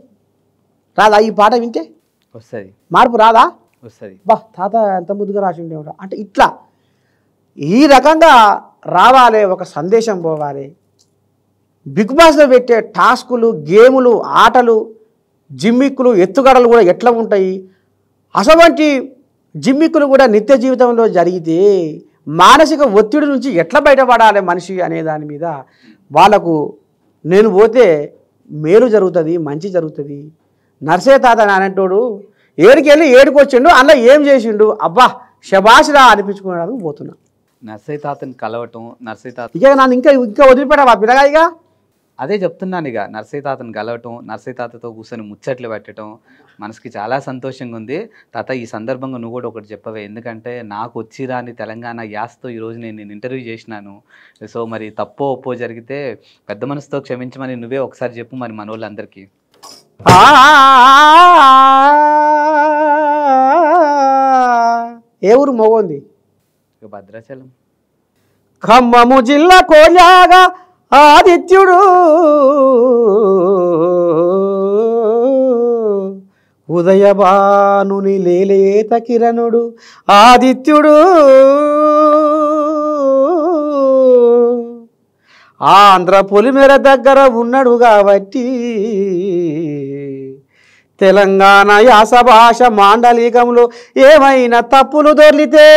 Speaker 2: రాదా? ఈ పాట వింటే
Speaker 1: వస్తుంది,
Speaker 2: మార్పు రాదా?
Speaker 1: వస్తుంది.
Speaker 2: బా తాత ఎంత ముద్దుగా రాసి ఉండేవాడు అంటే ఇట్లా ఈ రకంగా రావాలి, ఒక సందేశం పోవాలి. బిగ్ బాస్లో పెట్టే టాస్కులు, గేములు, ఆటలు, జిమ్మిక్కులు, ఎత్తుగడలు కూడా ఎట్లా ఉంటాయి, అటువంటి జిమ్మిక్కులు కూడా నిత్య జీవితంలో జరిగితే మానసిక ఒత్తిడి నుంచి ఎట్లా బయటపడాలి మనిషి అనే దాని మీద వాళ్ళకు నేను పోతే మేలు జరుగుతుంది, మంచి జరుగుతుంది. నర్సయ్య తాత అనేటోడు ఏడికెళ్ళి ఏడుకొచ్చిండు, అందులో ఏం చేసిండు, అబ్బా శబాషిరా అనిపించుకోవడానికి పోతున్నా.
Speaker 1: నర్సయ్య తాతని కలవటం, నర్సయ్య తాత
Speaker 2: ఇక నన్ను ఇంకా వదిలిపెట్టావా పిల్లగాయిగా?
Speaker 1: అదే చెప్తున్నాను. ఇక నర్సయ్య తాతను కలవటం, నర్సయ్య తాతతో కూర్చొని ముచ్చట్లు పెట్టడం మనసుకి చాలా సంతోషంగా ఉంది. తాత ఈ సందర్భంగా నువ్వు కూడా ఒకటి చెప్పవే, ఎందుకంటే నాకు వచ్చిరాని తెలంగాణ యాస్తో ఈరోజు నేను ఇంటర్వ్యూ చేసినాను. సో మరి తప్పో ఒప్పో జరిగితే పెద్ద మనసుతో క్షమించమని నువ్వే ఒకసారి చెప్పు మరి మన వాళ్ళందరికీ.
Speaker 2: ఏ ఊరు మోగోంది?
Speaker 1: భద్రాచలం.
Speaker 2: ఖమ్మము జిల్లా కోలాగా ఆదిత్యుడు ఉదయభానుని లేలేత కిరణుడు ఆదిత్యుడు, ఆంధ్ర పొలిమేర దగ్గర ఉన్నాడు కాబట్టి తెలంగాణ యాస భాష మాండలికంలో ఏమైనా తప్పులు దొర్లితే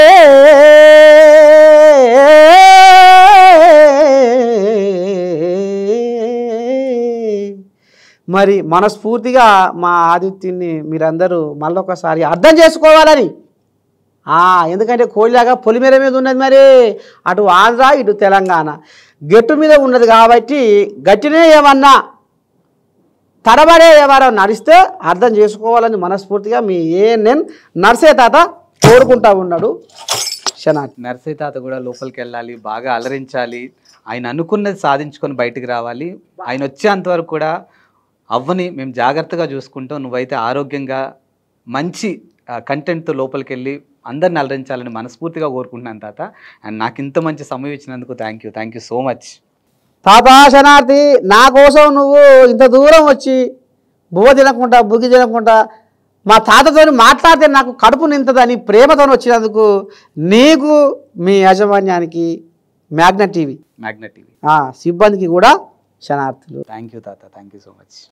Speaker 2: మరి మనస్ఫూర్తిగా మా ఆదిత్యుని మీరందరూ మళ్ళొకసారి అర్థం చేసుకోవాలని ఎందుకంటే కోళ్ళలాగా పొలిమేర మీద ఉన్నది మరి అటు ఆంధ్ర ఇటు తెలంగాణ గట్టు మీద ఉన్నది కాబట్టి గట్టినే ఏమన్నా తడబడే వ్యవహారం నడిస్తే అర్థం చేసుకోవాలని మనస్ఫూర్తిగా మీ ఏఎన్ఎన్ నర్సే తాత కోరుకుంటా ఉన్నాడు.
Speaker 1: నర్సయ్య తాత కూడా లోపలికి వెళ్ళాలి, బాగా అలరించాలి, ఆయన అనుకున్నది సాధించుకొని బయటికి రావాలి. ఆయన వచ్చేంతవరకు కూడా అవ్వని మేము జాగ్రత్తగా చూసుకుంటాం. నువ్వైతే ఆరోగ్యంగా మంచి కంటెంట్తో లోపలికి వెళ్ళి అందరిని అలరించాలని మనస్ఫూర్తిగా కోరుకుంటున్నాను తాత. అండ్ నాకు ఇంత మంచి సమయం ఇచ్చినందుకు థ్యాంక్ యూ సో మచ్
Speaker 2: తాత. శనార్థి, నా కోసం నువ్వు ఇంత దూరం వచ్చి బువ్వ తినకుండా బుగ్గి తినకుండా మా తాతతో మాట్లాడితే నాకు కడుపు నింతదని ప్రేమతో వచ్చినందుకు నీకు, మీ యాజమాన్యానికి, మ్యాగ్నెట్ టీవీ
Speaker 1: సిబ్బందికి
Speaker 2: కూడా శనార్థులు.
Speaker 1: థ్యాంక్ యూ తాత, థ్యాంక్ యూ సో మచ్.